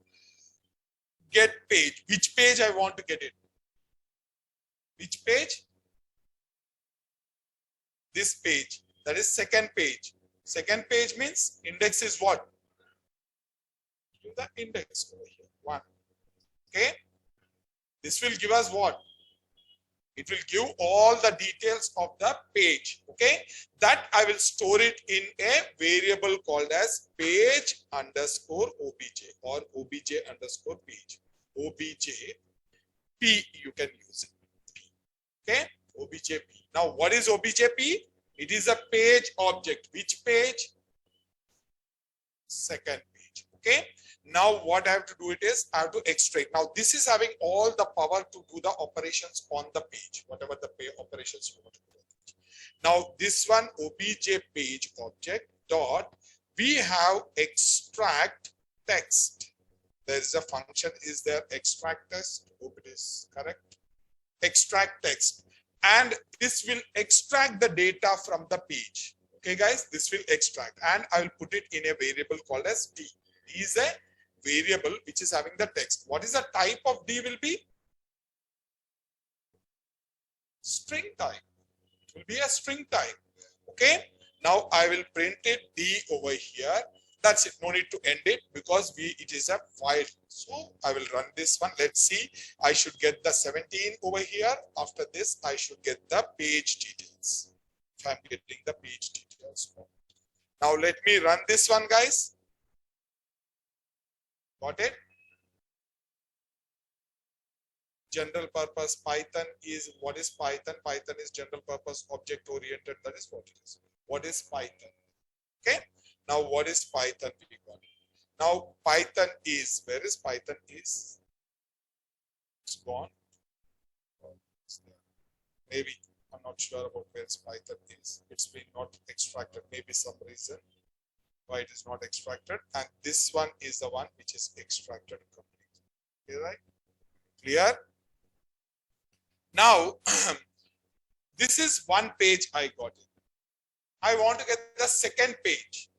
Get page. Which page I want to get it? Which page? This page. That is second page. Second page means index is what? Do the index over here. 1. Okay. This will give us what? It will give all the details of the page. Okay. That I will store it in a variable called as page underscore obj or obj underscore page. Obj p you can use it. Okay. OBJP. Now, what is OBJP? It is a page object. Which page? Second page. Okay. Now, what I have to do it is I have to extract. Now, this is having all the power to do the operations on the page, whatever the operations you want to do. Now, this one OBJ page object dot, we have extract text. There is a function. Is there extract text? Hope it is correct. Extract text. And this will extract the data from the page. Okay, guys, this will extract, and I will put it in a variable called as D. D is a variable which is having the text. What is the type of D will be? String type. It will be a string type. Okay. Now I will print it D over here. That's it. No need to end it because it is a file. So I will run this one. Let's see. I should get the 17 over here. After this, I should get the page details. If I'm getting the page details. Now let me run this one, guys. Got it? General purpose Python is, what is Python? Python is general purpose object oriented. That is what it is. What is Python? Okay. Now, what is Python? Now, Python is, where is Python is? It's gone. Maybe, I'm not sure about where Python is. It's been not extracted. Maybe some reason why it is not extracted. And this one is the one which is extracted completely. Clear, right? Clear? Now, this is one page I got it. I want to get the second page.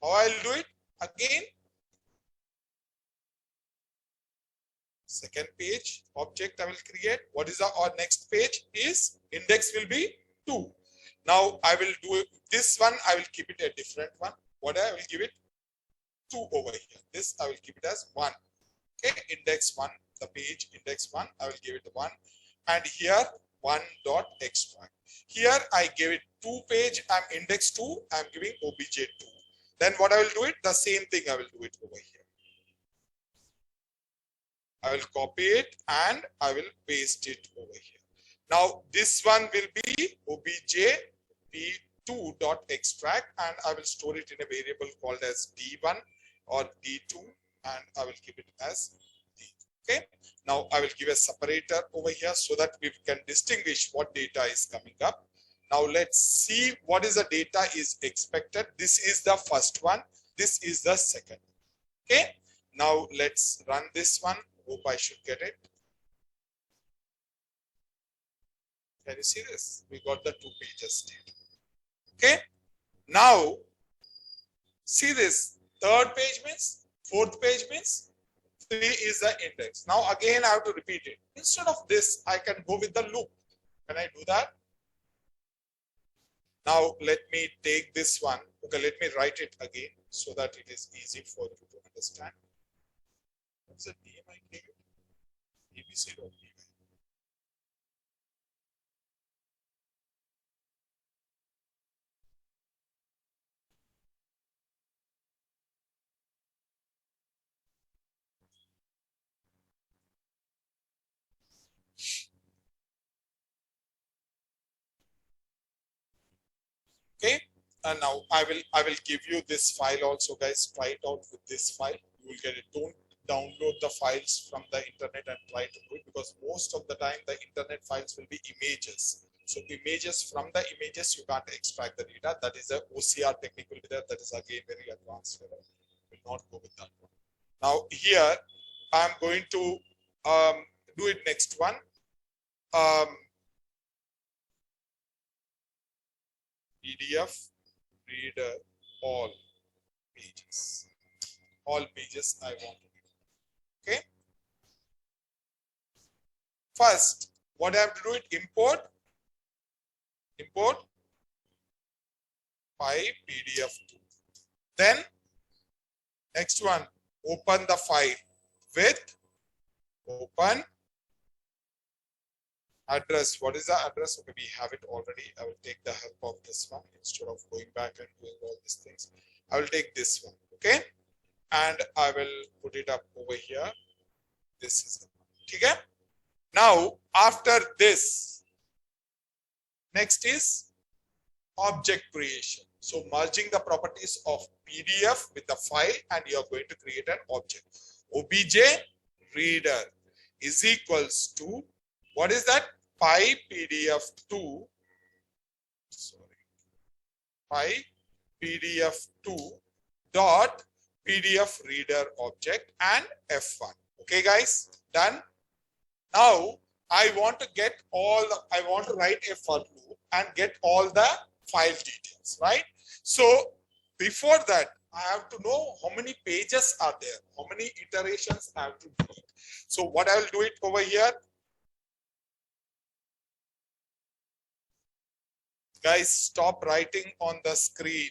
How I'll do it? Again, second page object I will create. What is our next page is index will be 2. Now I will do this one. I will keep it a different one. What I will give it 2 over here. This I will keep it as 1. Okay, index 1, the page index 1, I will give it 1. And here 1 dot extract. Here I give it 2 page, I'm index 2, I'm giving obj 2. Then what I will do it, the same thing I will do it over here. I will copy it and I will paste it over here. Now this one will be obj p2 dot extract, and I will store it in a variable called as d1 or d2, and I will keep it as d. Okay. Now I will give a separator over here so that we can distinguish what data is coming up. Now let's see what is the data is expected. This is the first one. This is the second. Okay. Now let's run this one. Hope I should get it. Can you see this? We got the 2 pages data. Okay. Now see this. Third page means, fourth page means 3 is the index. Now again I have to repeat it. Instead of this, I can go with the loop. Can I do that? Now let me take this one. Okay, let me write it again so that it is easy for you to understand. What's the name I gave it? ABC.py. Okay, and now I will give you this file also, guys. Try it out with this file. You will get it. Don't download the files from the internet and try to do it, because most of the time the internet files will be images. So images, from the images you can't extract the data. That is a OCR technique will be there. That is again very advanced level. Will not go with that one. Now here I'm going to do it next one. PDF reader all pages. All pages I want to do. Okay. First, what I have to do it, import file PDF2. Then next one, open the file with open address. What is the address? Okay, we have it already. I will take the help of this one instead of going back and doing all these things. I will take this one. Okay, and I will put it up over here. This is it. Okay. Now after this, next is object creation. So merging the properties of PDF with the file, and you are going to create an object. Obj reader is equals to, what is that? Py PDF2. Sorry. Py PDF2 dot PDF reader object and F1. Okay, guys, done. Now I want to get all the, I want to write a for loop and get all the file details, right? So before that, I have to know how many pages are there, how many iterations I have to do it. So what I will do it over here. Guys, stop writing on the screen.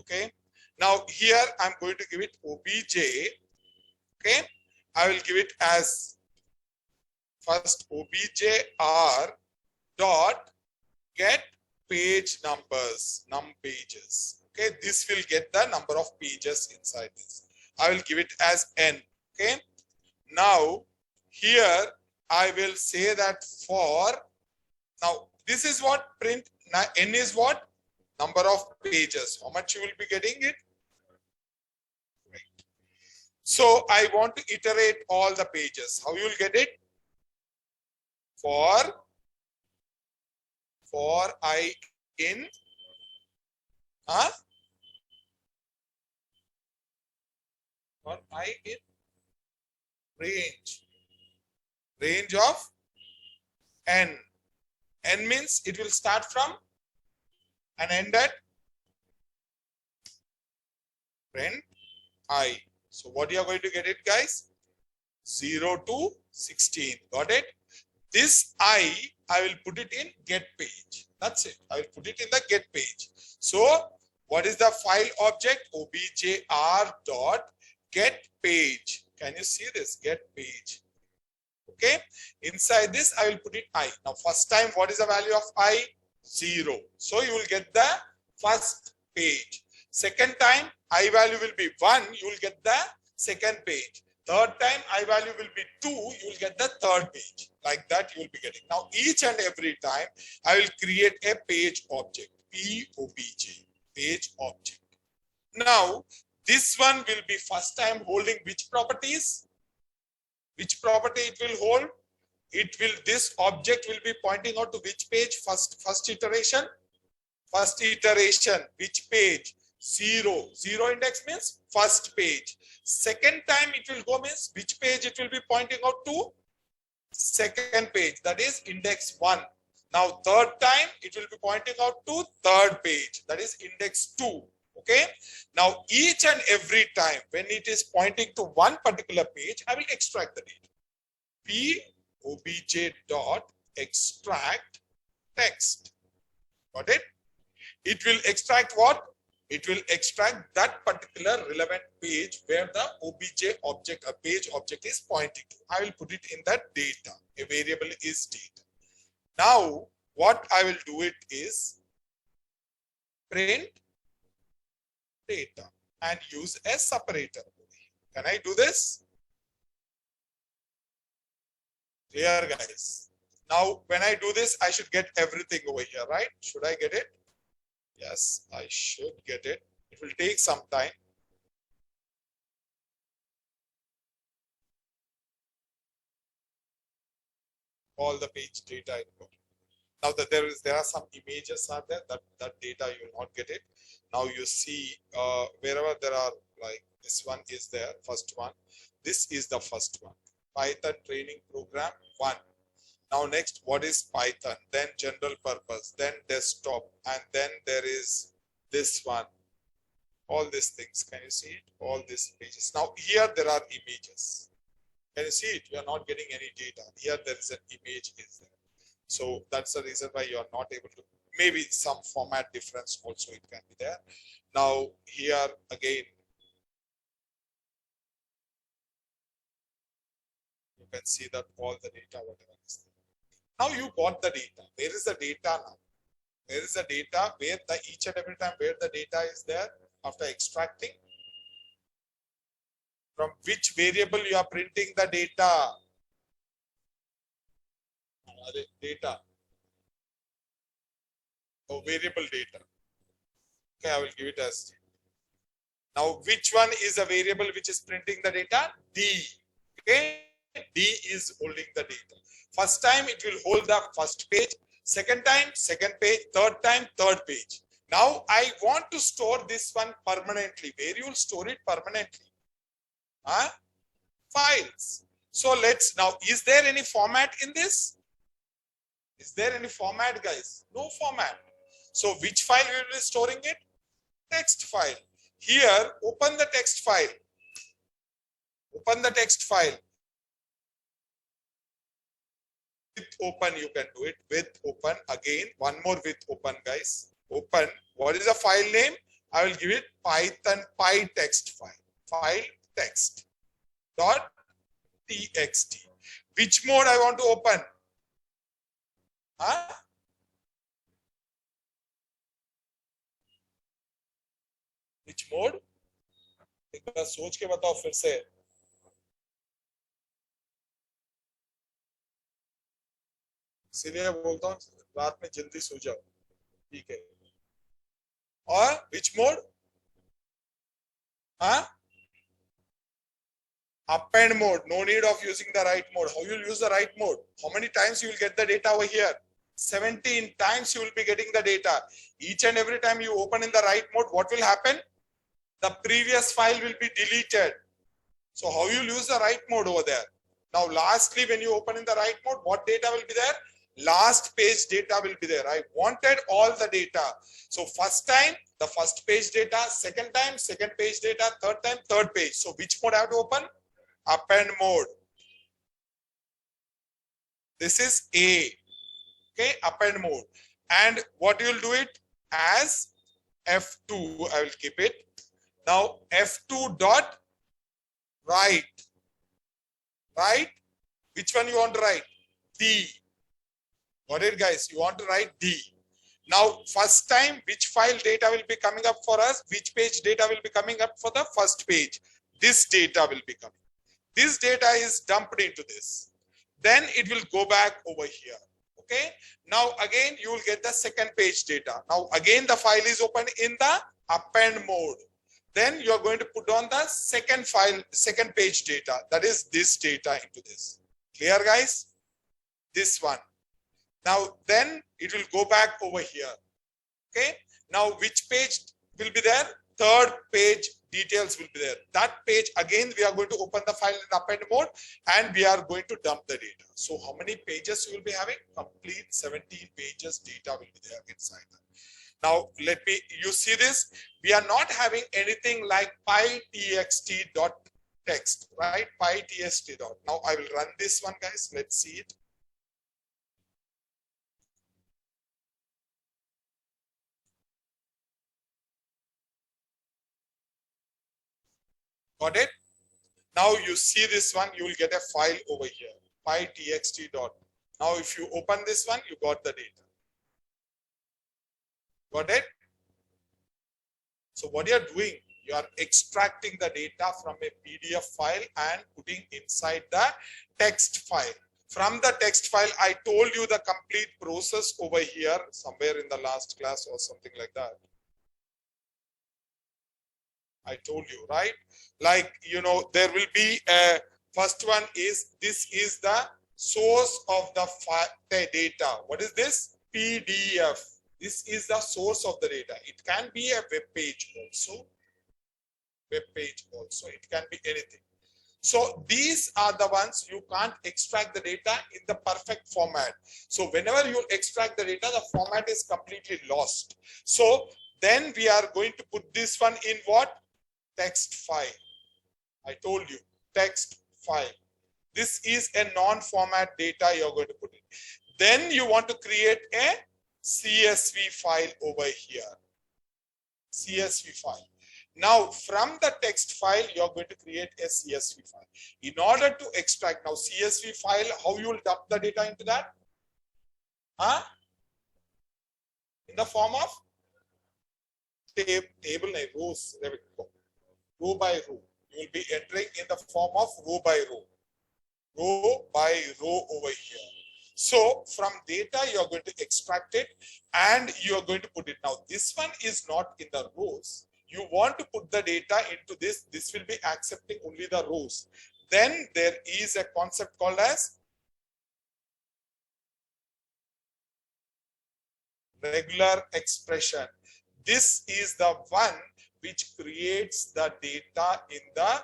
Okay. Now here I'm going to give it obj. Okay. I will give it as first obj_r dot get page numbers, num pages. Okay. This will get the number of pages inside this. I will give it as n. Okay. Now here I will say that for, now this is what print, n is what? Number of pages. How much you will be getting it? Right. So I want to iterate all the pages. How you will get it? For I in for I in range of n. N means it will start from and end at print I. So what you are going to get it, guys? 0 to 16. Got it? This I will put it in get page. That's it. I will put it in the get page. So what is the file object? Objr dot get page. Can you see this? Get page. Okay. Inside this, I will put it I. Now, first time, what is the value of I? 0. So you will get the first page. Second time, I value will be 1. You will get the second page. Third time, I value will be 2. You will get the third page. Like that, you will be getting. Now, each and every time, I will create a page object. POBJ. Page object. Now, this one will be first time holding which properties? Which property it will hold? It will, this object will be pointing out to which page? First iteration. First iteration, which page? 0. 0 index means first page. Second time it will go means which page it will be pointing out to? Second page, that is index 1. Now third time it will be pointing out to third page, that is index 2. Okay. Now each and every time when it is pointing to one particular page, I will extract the data. POBJ dot extract text. Got it? It will extract what? It will extract that particular relevant page where the OBJ object, a page object is pointing to. I will put it in that data. A variable is data. Now, what I will do it is print data and use a separator. Can I do this? Clear, guys? Now, when I do this, I should get everything over here, right? Should I get it? Yes, I should get it. It will take some time. All the page data input. Now that there are some images are there, that data you will not get it. Now you see wherever there are, like this one is there, first one. This is the first one. Python training program 1. Now next, what is Python? Then general purpose, then desktop, and then there is this one. All these things, can you see it? All these pages. Now here there are images. Can you see it? We are not getting any data. Here there is an image is there. So that's the reason why you are not able to, maybe some format difference also it can be there. Now here again, you can see that all the data, whatever is there. Now you got the data. Where is the data now? Where is the data? Where the each and every time where the data is there after extracting? From which variable you are printing the data? Data. Oh, variable data. Okay, I will give it as. Now, which one is a variable which is printing the data? D. Okay, D is holding the data. First time it will hold the first page. Second time, second page. Third time, third page. Now I want to store this one permanently. Where you will store it permanently? Files. So let's now, is there any format in this? Is there any format, guys? No format. So which file we will be storing it? Text file. Here, open the text file. Open the text file. With open, you can do it. With open again. One more with open, guys. Open. What is the file name? I will give it Python PyText file. File text dot txt. Which mode I want to open? Which mode? एक बार सोच के बताओ फिर से. इसलिए बोलता हूँ रात में जल्दी सो जाओ. ठीक है. और which mode? Append mode. No need of using the write mode. How you will use the write mode? How many times you will get the data over here? 17 times you will be getting the data. Each and every time you open in the write mode, what will happen? The previous file will be deleted. So how you use the write mode over there? Now lastly, when you open in the write mode, what data will be there? Last page data will be there. I wanted all the data. So first time, the first page data, second time, second page data, third time, third page. So which mode I have to open? Append mode. This is A. Okay, append mode. And what you will do it as F2. I will keep it. Now F2 dot write. Right? Which one you want to write? D. Got it, guys? You want to write D. Now, first time, which file data will be coming up for us? Which page data will be coming up for the first page? This data will be coming. This data is dumped into this. Then it will go back over here. Okay. Now, again, you will get the second page data. Now, again, the file is open in the append mode. Then you are going to put on the second file, second page data. That is this data into this. Clear, guys? This one. Now, then it will go back over here. Okay. Now, which page will be there? Third page details will be there. That page, again, we are going to open the file in append mode and we are going to dump the data. So how many pages you will be having? Complete 17 pages data will be there inside that. Now, you see this? We are not having anything like pytxt.text, right? Pytxt. Now, I will run this one, guys. Let's see it. Got it? Now you see this one, you will get a file over here, pytxt. Now if you open this one, you got the data. Got it? So what you are doing, you are extracting the data from a PDF file and putting inside the text file. From the text file, I told you the complete process over here, somewhere in the last class or something like that. I told you, right? Like, you know, there will be a first one is this is the source of the data. What is this? PDF. This is the source of the data. It can be a web page also. Web page also. It can be anything. So these are the ones you can't extract the data in the perfect format. So whenever you extract the data, the format is completely lost. So then we are going to put this one in what? Text file. I told you, text file. This is a non-format data you're going to put in. Then you want to create a CSV file over here. CSV file. Now, from the text file, you're going to create a CSV file. In order to extract, now CSV file, how you will dump the data into that? In the form of table name, rows. There we go. Row by row. You will be entering in the form of row by row. Row by row over here. So from data, you are going to extract it and you are going to put it. Now, this one is not in the rows. You want to put the data into this. This will be accepting only the rows. Then there is a concept called as regular expression. This is the one which creates the data in the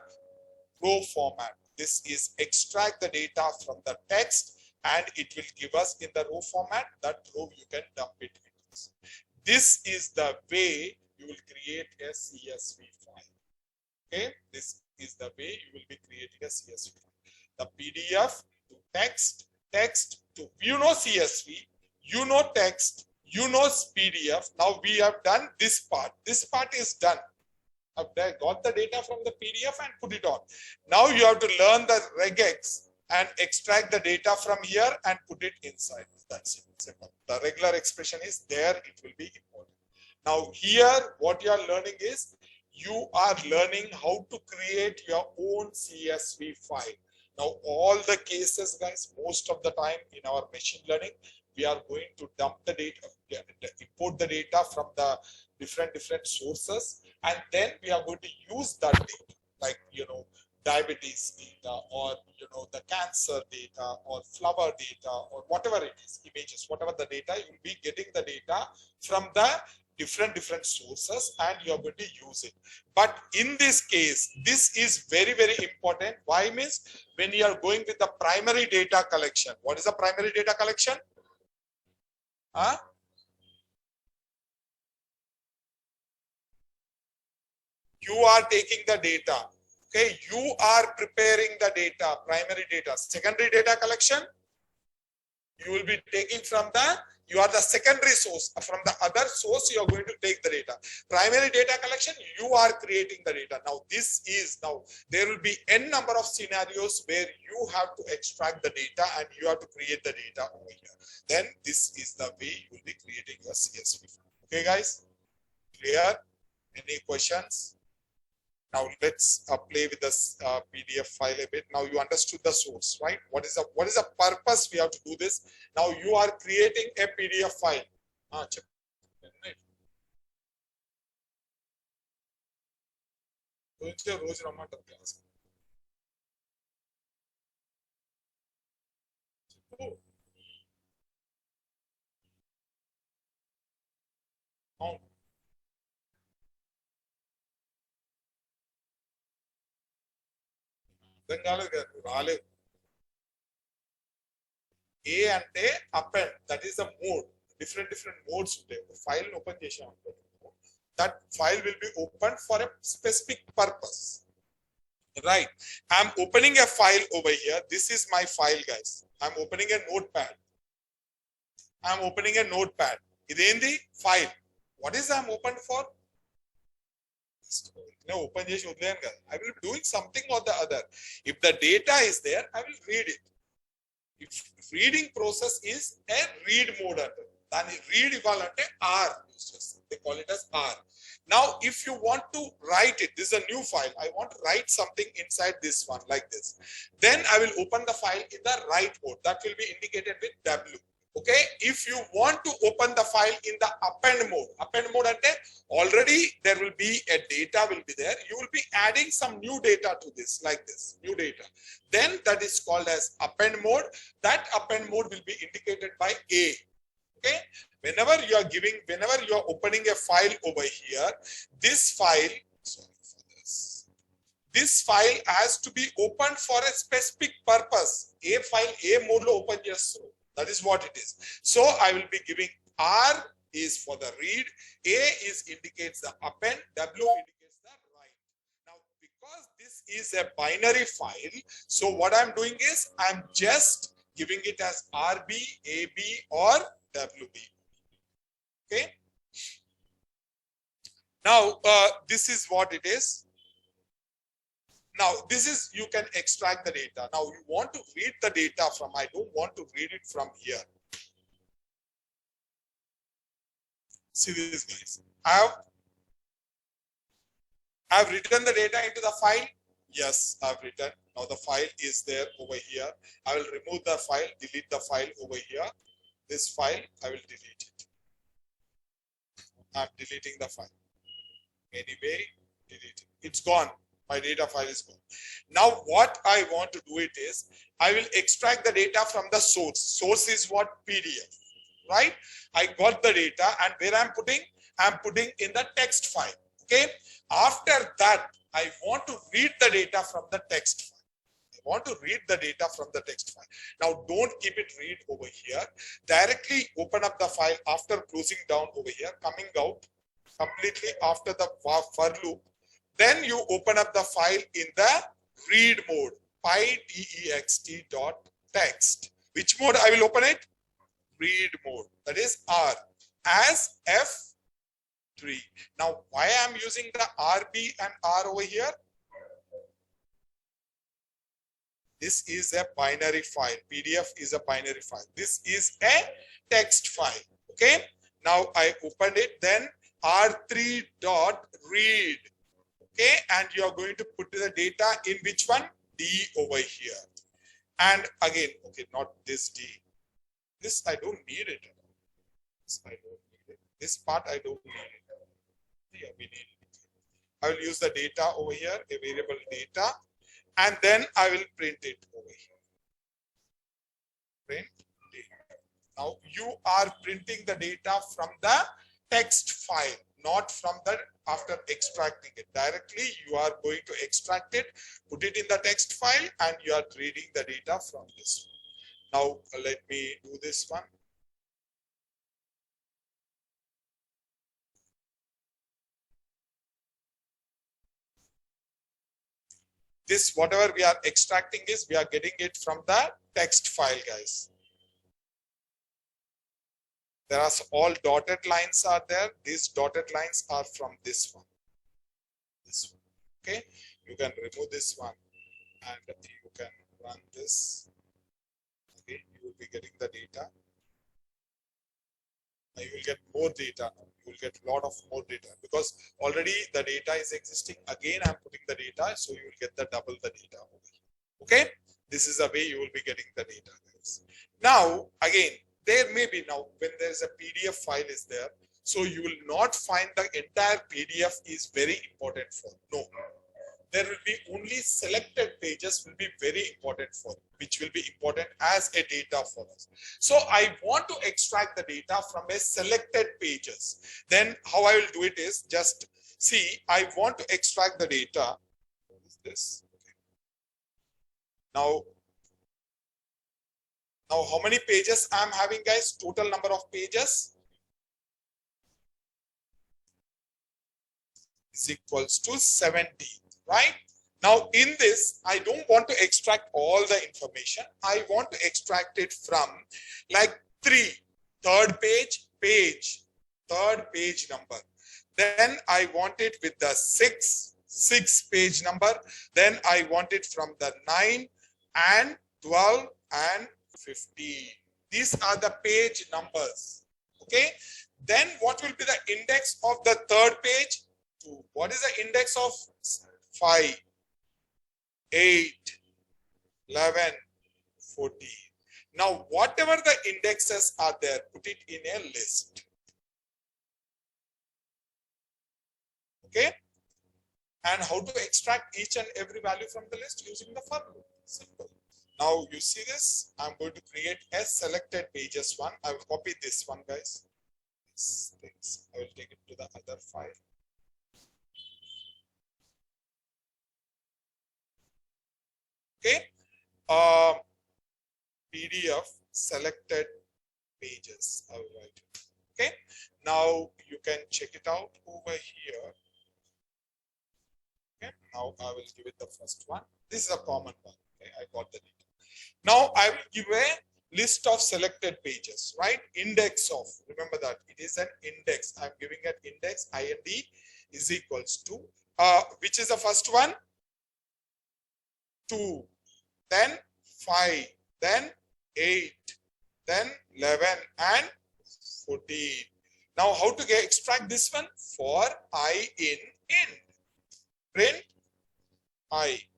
row format. This is extract the data from the text and it will give us in the row format. That row you can dump it into. This is the way you will create a CSV file. Okay, this is the way you will be creating a CSV file. The PDF to text, text to, you know, CSV, you know, text, you know, PDF. Now we have done this part. This part is done. I've got the data from the PDF and put it on. Now you have to learn the regex and extract the data from here and put it inside. That's it. Simple. The regular expression is there. It will be important. Now here, what you are learning is you are learning how to create your own CSV file. Now, all the cases, guys, most of the time in our machine learning, we are going to dump the data, import the data from the different sources, and then we are going to use that data, like, you know, diabetes data, or, you know, the cancer data, or flower data, or whatever it is, images, whatever the data, you will be getting the data from the different sources and you are going to use it. But in this case, this is very, very important. Why? Means when you are going with the primary data collection. What is the primary data collection? You are taking the data. Okay, you are preparing the data, primary data. Secondary data collection, You will be taking from the, you are the secondary source. From the other source, you are going to take the data. Primary data collection, you are creating the data. Now, this is, now there will be n number of scenarios where you have to extract the data and you have to create the data over here. Then this is the way you will be creating your CSV. Okay, guys, clear? Any questions? Now let's play with this PDF file a bit. Now you understood the source, right? What is the purpose we have to do this? Now you are creating a PDF file. A ante append, that is the mode. Different modes ఉంటాయి. File open చేసాం అనుకోండి. That file will be opened for a specific purpose. Right. I'm opening a file over here. This is my file, guys. I'm opening a notepad. I'm opening a notepad. Idendi file. What is I'm open for? No, open చేసి వదిలేను కదా. I will be doing something or the other. If the data is there, I will read it. If reading process is a read mode, then read ivalante R. They call it as R. Now, if you want to write it, this is a new file. I want to write something inside this one like this. Then I will open the file in the write mode. That will be indicated with W. Okay. If you want to open the file in the append mode ante already there will be a data will be there. You will be adding some new data to this like this, new data. Then that is called as append mode. That append mode will be indicated by A. Okay. Whenever you are opening a file over here, this file, this file has to be opened for a specific purpose. A file A mode lo open chestro. That is what it is. So I will be giving R is for the read, A is indicates the append, W indicates the write. Now, because this is a binary file, so what I'm doing is I'm just giving it as RB, AB, or WB. Okay. Now, this is what it is. Now, this is, you can extract the data. Now, you want to read the data from, I don't want to read it from here. See this, guys. I've written the data into the file. Yes, I've written. Now, the file is there over here. I will remove the file, delete the file over here. This file, I will delete it. I'm deleting the file. Anyway, delete it. It's gone. My data file is gone. Now what I want to do it is, I will extract the data from the source. Source is what? PDF, right? I got the data and where I'm putting in the text file. Okay. After that, I want to read the data from the text file. I want to read the data from the text file. Now don't keep it read over here. Directly open up the file after closing down over here, coming out completely after the for loop. Then you open up the file in the read mode, pytext.text. Which mode I will open it? Read mode. That is R as F3. Now, why I am using the RB and R over here? This is a binary file. PDF is a binary file. This is a text file. Okay. Now I opened it. Then R3.read. Okay, and you are going to put the data in which one? D over here. And again, okay, not this D. This I don't need it. This I don't need it. This part I don't need it. Yeah, we need it. I will use the data over here, a variable data, and then I will print it over here. Print data. Now you are printing the data from the text file, not from the after extracting it. Directly you are going to extract it, put it in the text file, and you are reading the data from this one. Now let me do this one. This whatever we are extracting is we are getting it from the text file, guys. There are all dotted lines are there. These dotted lines are from this one. This one. Okay. You can remove this one and you can run this. Okay. You will be getting the data. Now you will get more data now. You will get a lot of more data because already the data is existing. Again, I'm putting the data, so you will get the double the data over here. Okay. This is the way you will be getting the data, guys. Now, again, there may be now when there is a PDF file is there, so you will not find the entire PDF is very important for. No, there will be only selected pages will be very important for, which will be important as a data for us. So I want to extract the data from a selected pages. Then how I will do it is just see, I want to extract the data. What is this? Okay. Now how many pages I'm having, guys? Total number of pages is equals to 70, right? Now in this, I don't want to extract all the information. I want to extract it from like third page number. Then I want it with the six page number. Then I want it from the 9 and 12 and 15. These are the page numbers. Okay. Then what will be the index of the third page? 2. What is the index of 5, 8, 11, 14? Now, whatever the indexes are there, put it in a list. Okay. And how to extract each and every value from the list using the for loop. Simple. Now you see this, I'm going to create a selected pages one. I will copy this one, guys. I will take it to the other file. Okay. PDF selected pages. I will write it. Okay. Now you can check it out over here. Okay. Now I will give it the first one. This is a common one. Okay. I got the data. Now I will give a list of selected pages, right? Index of, remember that it is an index. I'm giving an index IND is equals to, which is the first one? 2, then 5, then 8, then 11 and 14. Now how to extract this one? For I in end. Print I.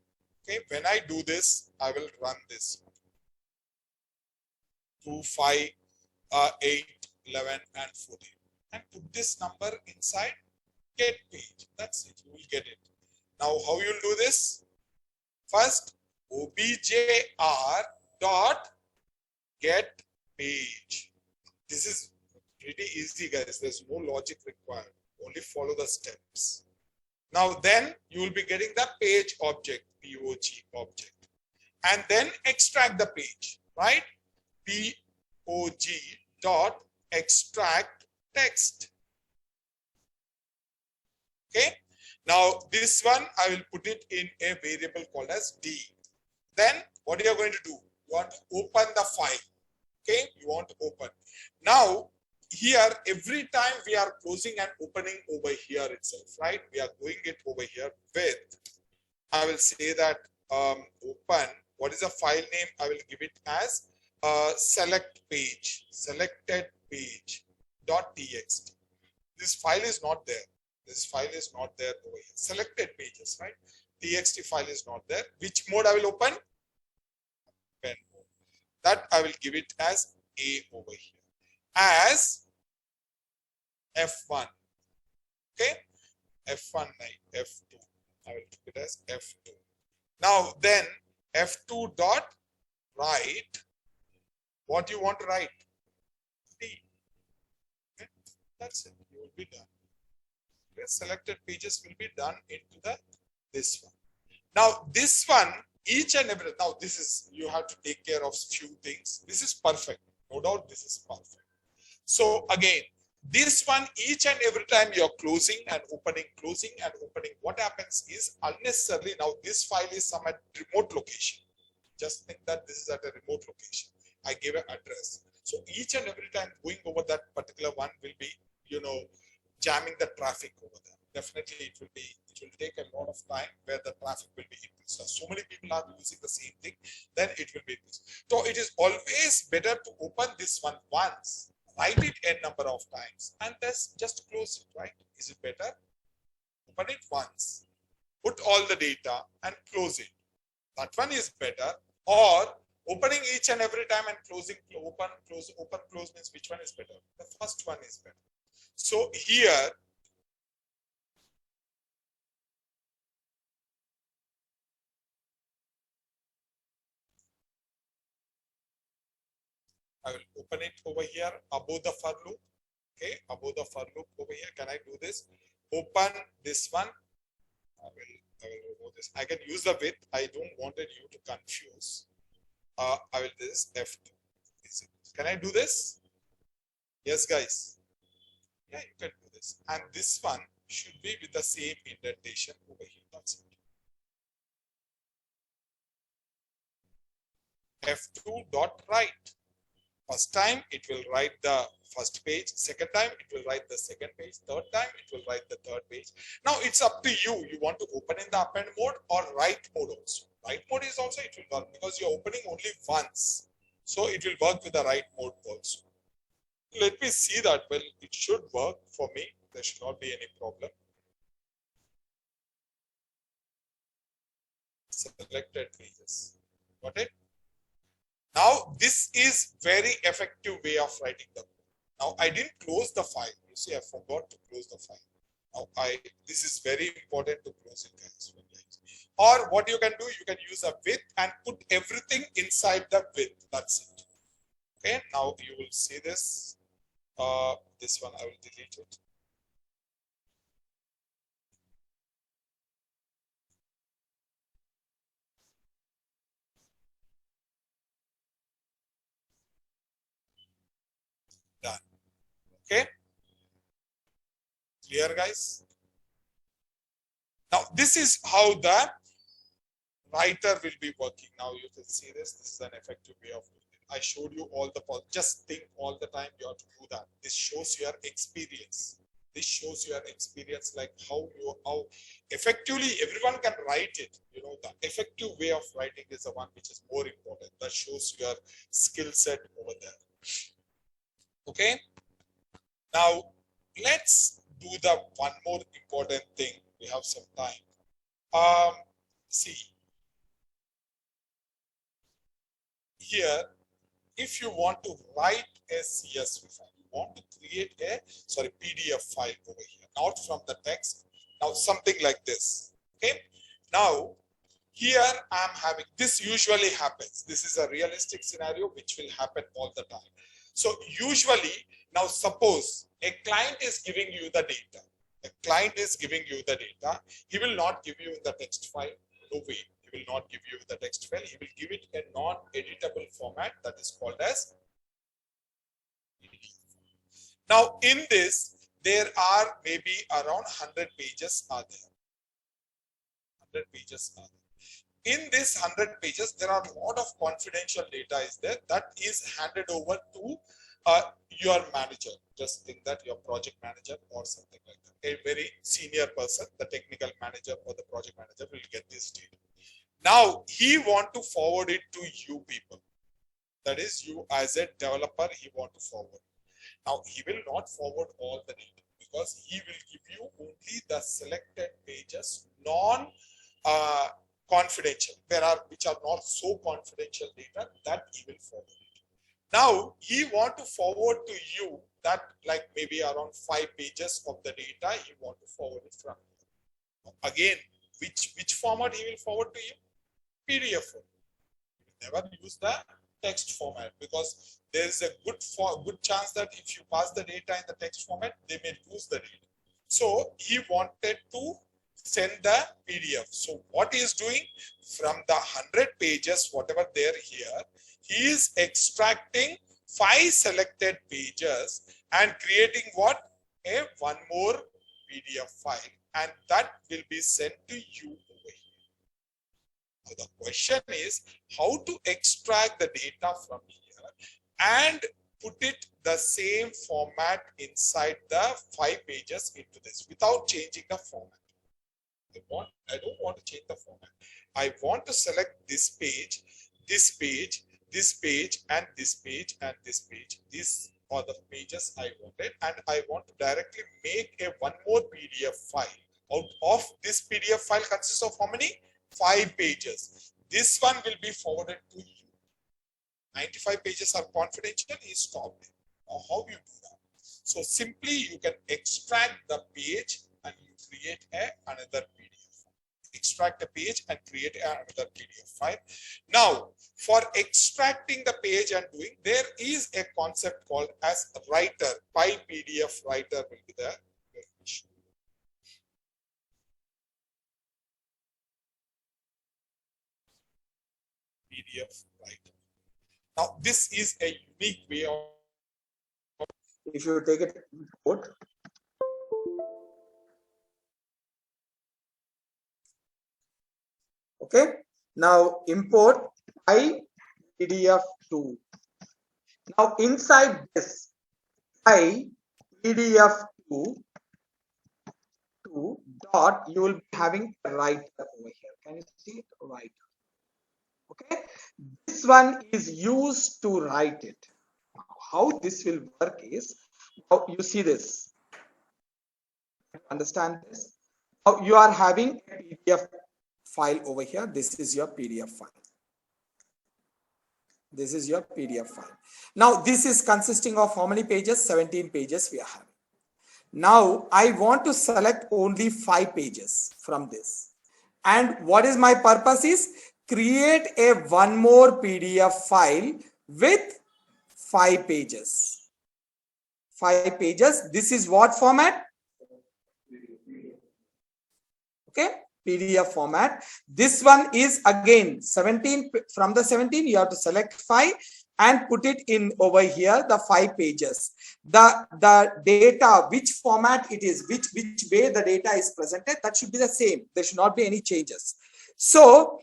Okay, when I do this, I will run this. 2, 5, 8, 11 and 14. And put this number inside get page. That's it. You will get it. Now how you will do this? First, objr dot get page. This is pretty easy, guys. There's no logic required. Only follow the steps. Now then you will be getting the page object, POG object, and then extract the page, right? POG dot extract text. Okay. Now this one I will put it in a variable called as D. Then what you are going to do? You want to open the file. Okay. You want to open. Now here every time we are closing and opening over here itself, right? We are doing it over here with, I will say that open, what is the file name? I will give it as select page, selected page .txt. This file is not there. This file is not there over here. Selected pages, right? TXT file is not there. Which mode I will open? Pen mode. That I will give it as A over here. As F1. Okay. F1, F2. I will keep it as F2. Now then F2 dot write. What you want to write? D. Okay. That's it. You will be done. Okay. Selected pages will be done into this one. Now this one, each and every, now this is, you have to take care of few things. This is perfect. No doubt this is perfect. So again, this one, each and every time you're closing and opening, what happens is unnecessarily, now this file is some at remote location. Just think that this is at a remote location. I gave an address. So each and every time going over that particular one will be, you know, jamming the traffic over there. Definitely it will take a lot of time where the traffic will be increased. So many people are using the same thing, then it will be increased. So it is always better to open this one once, write it a number of times, and just close it, right? Is it better? Open it once, put all the data and close it. That one is better. Or opening each and every time and closing, open, close means which one is better? The first one is better. So here, I will open it over here above the for loop. Okay, above the for loop over here. Can I do this? Open this one. I will remove this. I can use the width. I don't wanted you to confuse. I will do this F2. Can I do this? Yes, guys. Yeah, you can do this. And this one should be with the same indentation over here. That's it. F2 dot write. First time it will write the first page, second time it will write the second page, third time it will write the third page. Now it's up to you. You want to open in the append mode or write mode also. Write mode is also, it will work because you're opening only once. So it will work with the write mode also. Let me see that. Well, it should work for me. There should not be any problem. Selected pages. Got it? Now, this is very effective way of writing the code. Now, I didn't close the file. You see, I forgot to close the file. Now, this is very important to close it, guys. Or what you can do, you can use a width and put everything inside the width. That's it. Okay, now you will see this. This one, I will delete it. Done. Okay. Clear, guys? Now, this is how the writer will be working. Now you can see this. This is an effective way of doing it. I showed you all the, just think all the time you have to do that. This shows your experience. This shows your experience, like how effectively everyone can write it. You know, the effective way of writing is the one which is more important. That shows your skill set over there. Okay. Now let's do the one more important thing. We have some time. See here, if you want to write a CSV file, you want to create a PDF file over here, not from the text. Now something like this. Okay. Now here I'm having, this usually happens. This is a realistic scenario which will happen all the time. So usually, now suppose a client is giving you the data. A client is giving you the data. He will not give you the text file. No way. He will not give you the text file. He will give it a non-editable format that is called as PDF. Now in this, there are maybe around 100 pages are there. 100 pages are there. In this 100 pages, there are a lot of confidential data is there that is handed over to your manager. Just think that your project manager or something like that. A very senior person, the technical manager or the project manager will get this data. Now he want to forward it to you people. That is, you as a developer, he want to forward. Now he will not forward all the data because he will give you only the selected pages, confidential, which are not so confidential data that he will forward it. Now he want to forward to you that like maybe around 5 pages of the data he want to forward it from you. Again, which format he will forward to you? PDF format. He will never use the text format because there is a good chance that if you pass the data in the text format, they may lose the data. So he wanted to send the PDF. So what he is doing from the 100 pages, whatever there here, he is extracting 5 selected pages and creating what? One more PDF file, and that will be sent to you over here. Now the question is how to extract the data from here and put it the same format inside the 5 pages into this without changing the format. I don't want to change the format. I want to select this page, this page, this page, and this page, and this page. These are the pages I wanted, and I want to directly make one more PDF file. Out of this PDF file consists of how many? 5 pages. This one will be forwarded to you. 95 pages are confidential, is stopped. Now, how you do that? So simply you can extract the page and you create another PDF. Extract the page and create another PDF file. Now, for extracting the page and doing, there is a concept called as writer. PyPDF writer will be there. PDF writer. Now, this is a unique way of. If you take it import, okay. Now import PDF2. Now inside this PDF2 dot, you will be having a writer over here. Can you see it? Writer. Okay. This one is used to write it. How this will work is, now you see this. Understand this? Now you are having a PDF file over here. This is your PDF file. This is your PDF file. Now this is consisting of how many pages? 17 pages we are having. Now I want to select only 5 pages from this. And what is my purpose is create one more PDF file with 5 pages. 5 pages. This is what format? Okay, PDF format. This one is again 17. From the 17, you have to select 5 and put it in over here, the 5 pages. The data, which format it is, which way the data is presented, that should be the same. There should not be any changes. So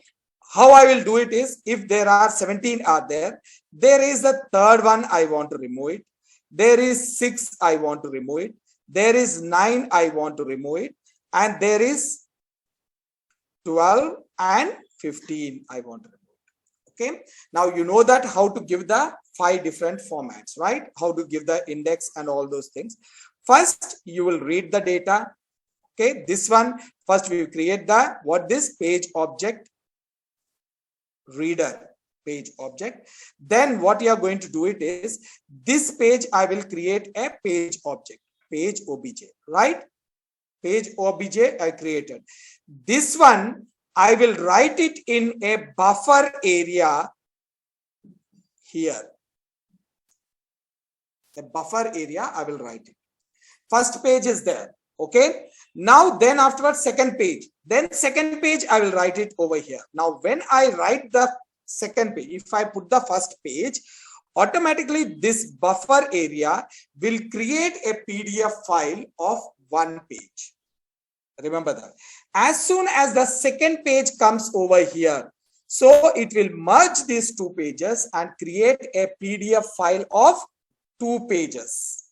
how I will do it is, if there are 17 are there, there is the third one I want to remove it. There is 6 I want to remove it. There is 9 I want to remove it. And there is 12 and 15 I want to remove it. Okay. Now you know that how to give the 5 different formats, right? How to give the index and all those things. First, you will read the data. Okay. This one, first we create the, what this page object, reader page object. Then what you are going to do it is, this page I will create a page object, page obj, right? Page obj I created. This one I will write it in a buffer area here. A buffer area I will write it. First page is there. Okay. Now then afterwards second page. Then second page I will write it over here. Now when I write the second page, if I put the first page, automatically this buffer area will create a PDF file of 1 page. Remember that. As soon as the second page comes over here, so it will merge these 2 pages and create a PDF file of 2 pages.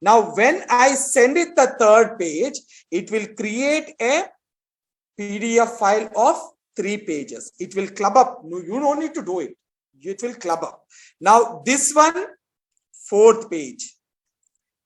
Now, when I send it the third page, it will create a PDF file of 3 pages. It will club up. No, you don't need to do it. It will club up. Now, this one, 4th page.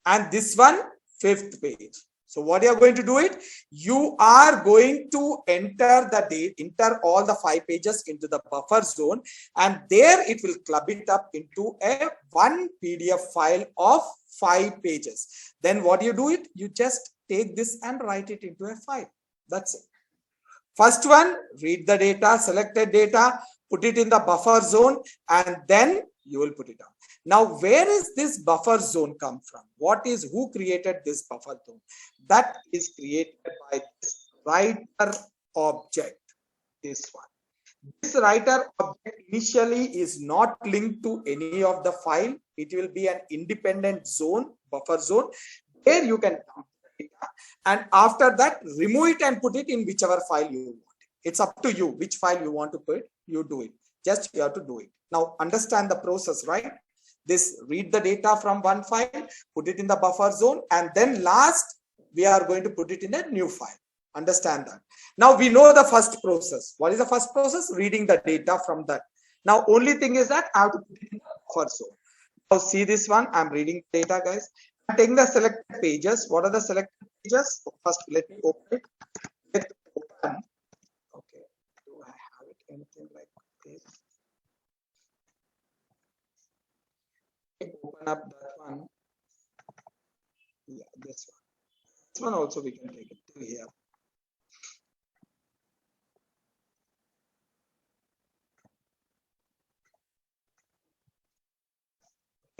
And this one, 5th page. So what you are going to do it? You are going to enter the date, enter all the 5 pages into the buffer zone, and there it will club it up into a 1 PDF file of 5 pages. Then what you do it? You just take this and write it into a file. That's it. First one, read the data, selected data, put it in the buffer zone, and then you will put it down. Now, where is this buffer zone come from? Who created this buffer zone? That is created by this writer object, this one. This writer object initially is not linked to any of the file. It will be an independent zone, buffer zone, where you can dump the data. And after that, remove it and put it in whichever file you want. It's up to you which file you want to put, you do it. Just you have to do it. Now, understand the process, right? this read the data from one file, put it in the buffer zone, and then last we are going to put it in a new file. Understand that. Now we know the first process. What is the first process? Reading the data from that. Now only thing is that I have to put it in the buffer zone. Now see this one, I'm reading data, guys. I'm taking the selected pages. What are the selected pages? First let me open it. Let open. Okay, do I have it anything like this? Open up that one. Yeah, this one. This one also we can take it to here.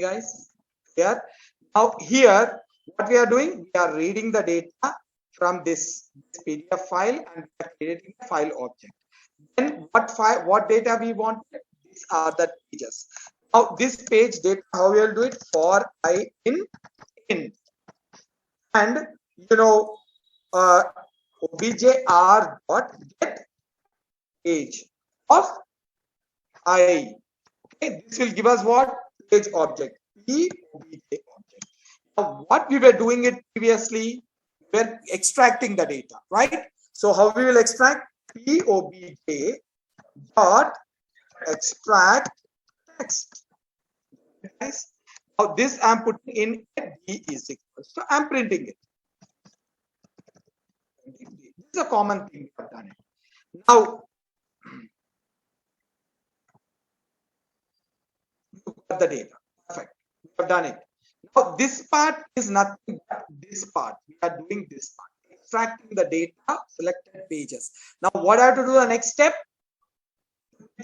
Okay, guys, here. Now here, what we are doing, we are reading the data from this PDF file and we are creating a file object. Then what data we want? These are the pages. Now this page data, how we will do it? For I in, and you know, objr dot get page of I. Okay, this will give us what? Page object. P obj object. Now what we were doing it previously, we were extracting the data, right? So how we will extract? P obj dot extract text. Guys, now this I'm putting in D is equal. So I'm printing it. This is a common thing we have done it. Now you got the data. Perfect. We have done it. Now this part is nothing but this part. We are doing this part. Extracting the data, selected pages. Now what I have to do the next step?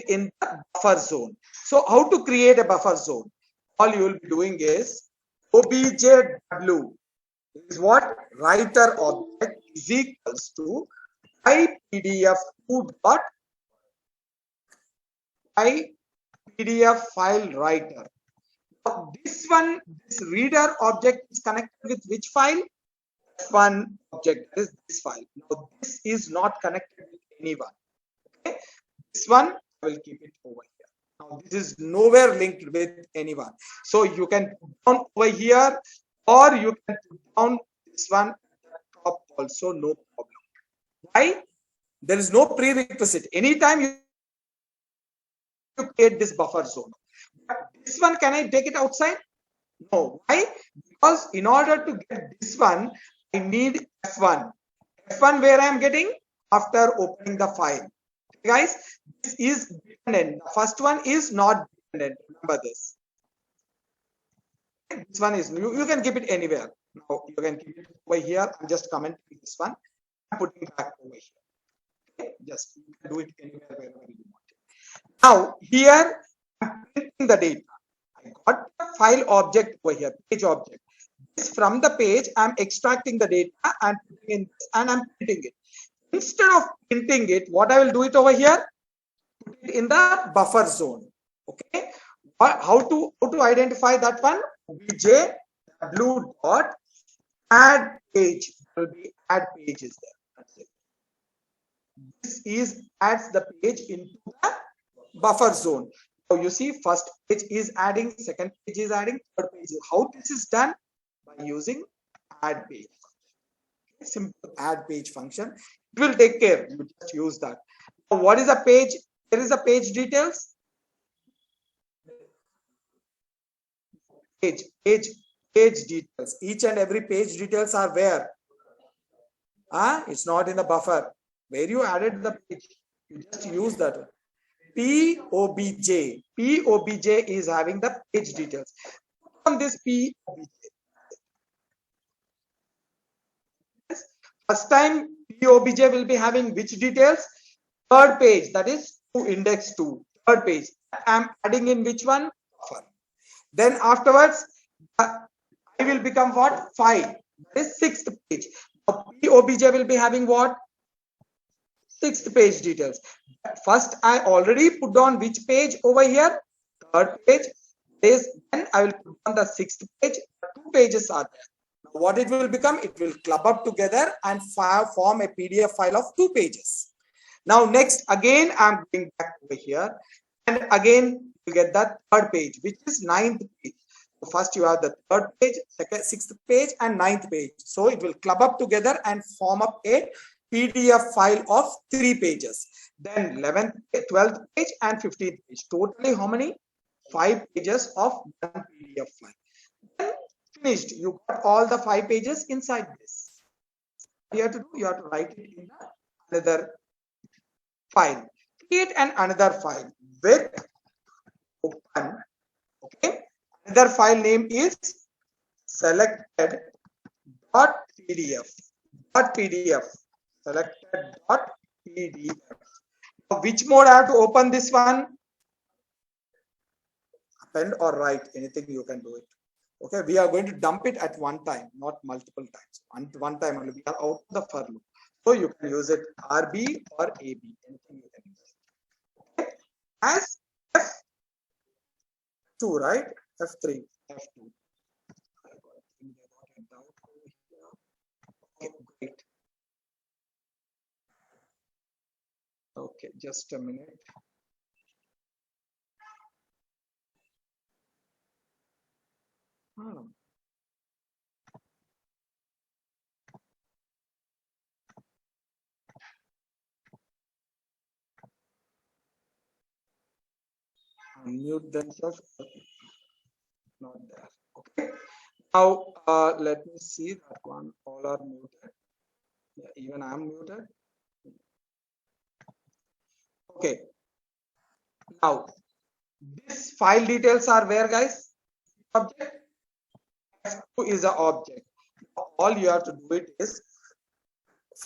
In the buffer zone. So how to create a buffer zone? All you will be doing is objw is what? Writer object is equals to ipdf2 dot ipdf file writer. Now this one, this reader object is connected with which file? F1 object is this file. Now this is not connected with anyone. Okay, this one I will keep it over here. Now this is nowhere linked with anyone. So you can put down over here, or you can put down this one at the top also, no problem. Why? There is no prerequisite. Anytime you create this buffer zone. But this one, can I take it outside? No. Why? Because in order to get this one, I need F1. F1 where I am getting? After opening the file. Okay, guys, this is dependent. The first one is not dependent. Remember this. This one is, you can keep it anywhere. Now you can keep it over here. I'm just commenting this one. I'm putting it back over here. Okay, just you can do it anywhere wherever you want it. Now here I'm printing the data. I got the file object over here, page object. This from the page, I'm extracting the data and putting in this, and I'm printing it. Instead of printing it, what I will do it over here? Put it in the buffer zone. Okay. How to identify that one? Obj blue dot add page. There will be add pages there. That's it. This is adds the page into the buffer zone. Now you see, first page is adding, second page is adding, third page. How this is done? By using add page. Simple add page function. It will take care. You just use that. Now, what is a page? There is a page details. Page details. Each and every page details are where? It's not in the buffer. Where you added the page, you just use that one. POBJ. POBJ is having the page details. On this POBJ. First time POBJ will be having which details? Third page, that is to index 2. Third page. I am adding in which one? Buffer. Then afterwards, I will become what? 5. That is 6th page. Now, POBJ will be having what? 6th page details. First, I already put on which page over here? Third page. Then I will put on the 6th page. 2 pages are there. Now, what it will become? It will club up together and form a PDF file of 2 pages. Now, next, again, I'm going back over here. And again, will get the third page, which is 9th page. So first you have the third page, second, 6th page, and 9th page. So it will club up together and form up a PDF file of 3 pages. Then 11th, 12th page, and 15th page. Totally how many? 5 pages of one PDF file. Then finished. You got all the 5 pages inside this. What you have to do? You have to write it in another file. Create another file with open. Okay. Another file name is selected.pdf. .pdf. Selected.pdf. Now, which mode I have to open this one? Append or write, anything you can do it. Okay, we are going to dump it at one time, not multiple times. One time only. We are out of the for loop. So you can use it RB or AB. Anything you can use it. Okay. As F2, right? F3, F2. Okay, great. Okay, just a minute. Unmute themselves. Not there. Okay. Now let me see that one. All are muted. Yeah, even I am muted. Okay. Now this file details are where, guys? Object. F2 is an object. All you have to do it is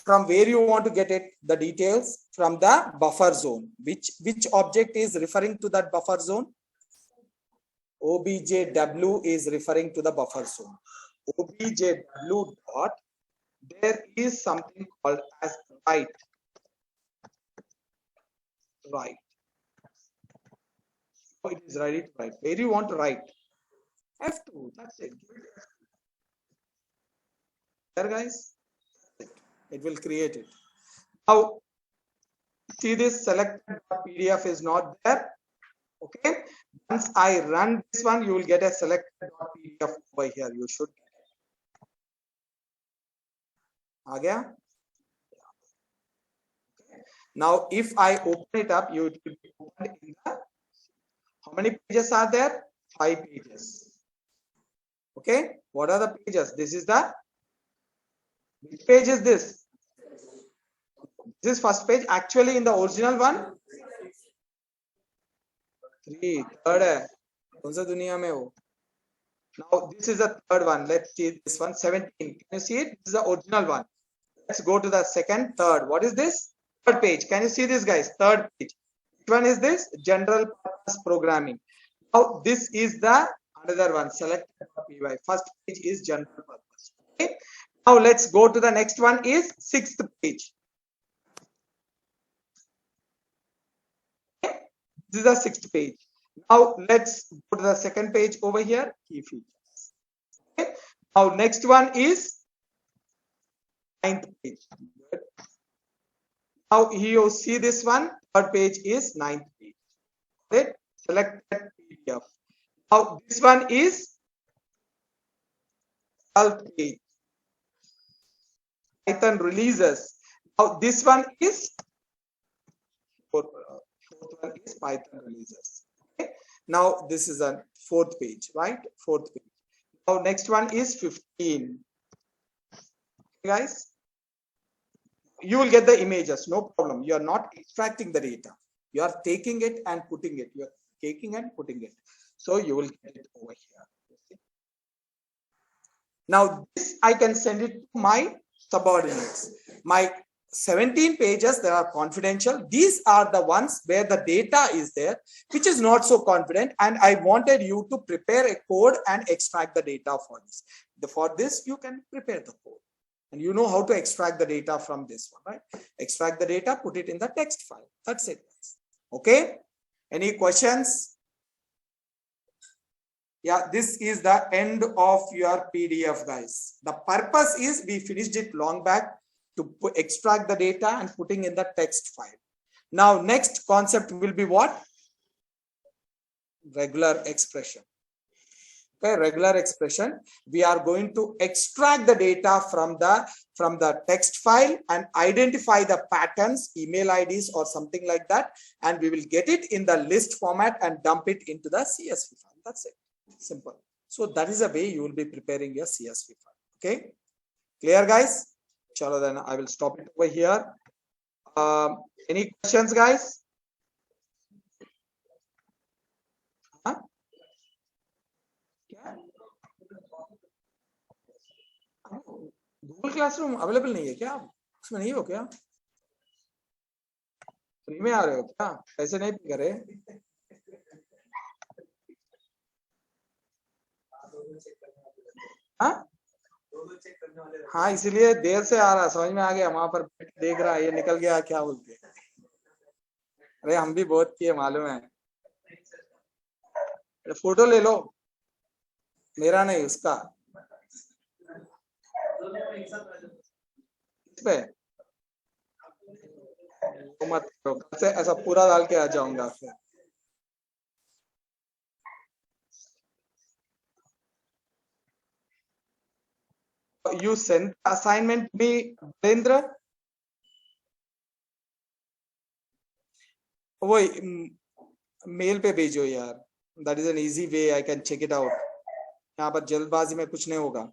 from where you want to get it, the details from the buffer zone. Which object is referring to that buffer zone? OBJW is referring to the buffer zone. OBJW dot, there is something called as write. Write. So it is ready to write. Where do you want to write? F2. That's it. There, guys. It will create it. Now, see this selected.pdf is not there. Okay. Once I run this one, you will get a selected.pdf over here. You should get it. Aa gaya? Okay. Now, if I open it up, you will be opened in the, how many pages are there? 5 pages. Okay. What are the pages? This is the, which page is this? This first page. Actually, in the original one, 3, third hai. कौन सा दुनिया में हो? Now this is the third one. Let's see this one, 17. Can you see it? This is the original one. Let's go to the second, third. What is this? Third page. Can you see this, guys? Third page. Which one is this? General purpose programming. Now this is the another one. Selected.py. First page is general purpose. Okay. Now let's go to the next one. Is 6th page. Okay. This is the 6th page. Now let's go to the second page over here. Key features. Okay. Now next one is 9th page. Good. Now here you see this one. Third page is 9th page. Right? Selected PDF. Now this one is 12th page. Python releases. Now this one is fourth one is Python releases. Okay. Now this is a 4th page, right? 4th page. Now next one is 15. Okay, guys, you will get the images, no problem. You are not extracting the data. You are taking it and putting it. You are taking and putting it. So you will get it over here. Now this I can send it to my subordinates. My 17 pages that are confidential. These are the ones where the data is there, which is not so confident. And I wanted you to prepare a code and extract the data for this. For this, you can prepare the code. And you know how to extract the data from this one, right? Extract the data, put it in the text file. That's it. Okay. Any questions? Yeah, this is the end of your PDF, guys. The purpose is we finished it long back to extract the data and putting in the text file. Now, next concept will be what? regular expression. Okay, regular expression. We are going to extract the data from the text file and identify the patterns, email IDs or something like that, and we will get it in the list format and dump it into the CSV file. That's it. Simple. So that is the way you will be preparing your CSV file. Okay, clear, guys? Chalo, then I will stop it over here. Any questions, guys? Huh? Google classroom available नहीं है क्या? उसमें नहीं हो क्या? Free में आ रहे हो क्या? पैसे नहीं पे करे? हाँ हाँ, इसीलिए देर से आ रहा, समझ में आ गया। वहां पर देख रहा ये निकल गया क्या बोलते। अरे हम भी बहुत किए मालूम है। फोटो ले लो, मेरा नहीं उसका। पे मत करो, कल से ऐसा पूरा डाल के आ जाऊंगा फिर। You send assignment to me, Virendra? वही मेल पे भेजो यार, that is an easy way, I can check it out. यहाँ पर जल्दबाजी में कुछ नहीं होगा.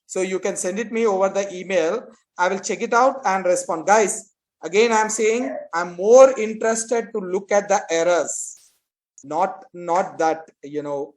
So you can send it me over the email. I will check it out and respond. Guys, again I am saying I'm more interested to look at the errors, not that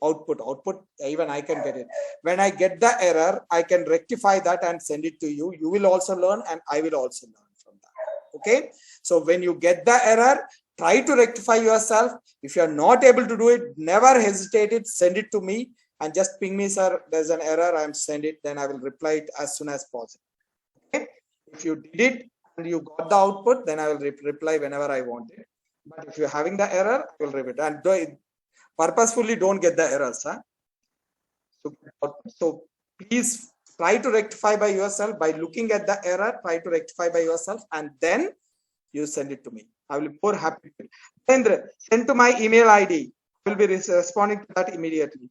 output. Even I can get it. When I get the error, I can rectify that and send it to you. You will also learn and I will also learn from that. Okay, so when you get the error, try to rectify yourself. If you are not able to do it, never hesitate it, send it to me and just ping me, sir, there's an error, I am send it, then I will reply it as soon as possible. Okay, if you did it and you got the output, then I will reply whenever I want it. But if you're having the error, I will repeat, and purposefully don't get the errors. Huh? So please try to rectify by yourself by looking at the error, try to rectify by yourself, and then you send it to me. I will be more happy. Send to my email ID. I will be responding to that immediately.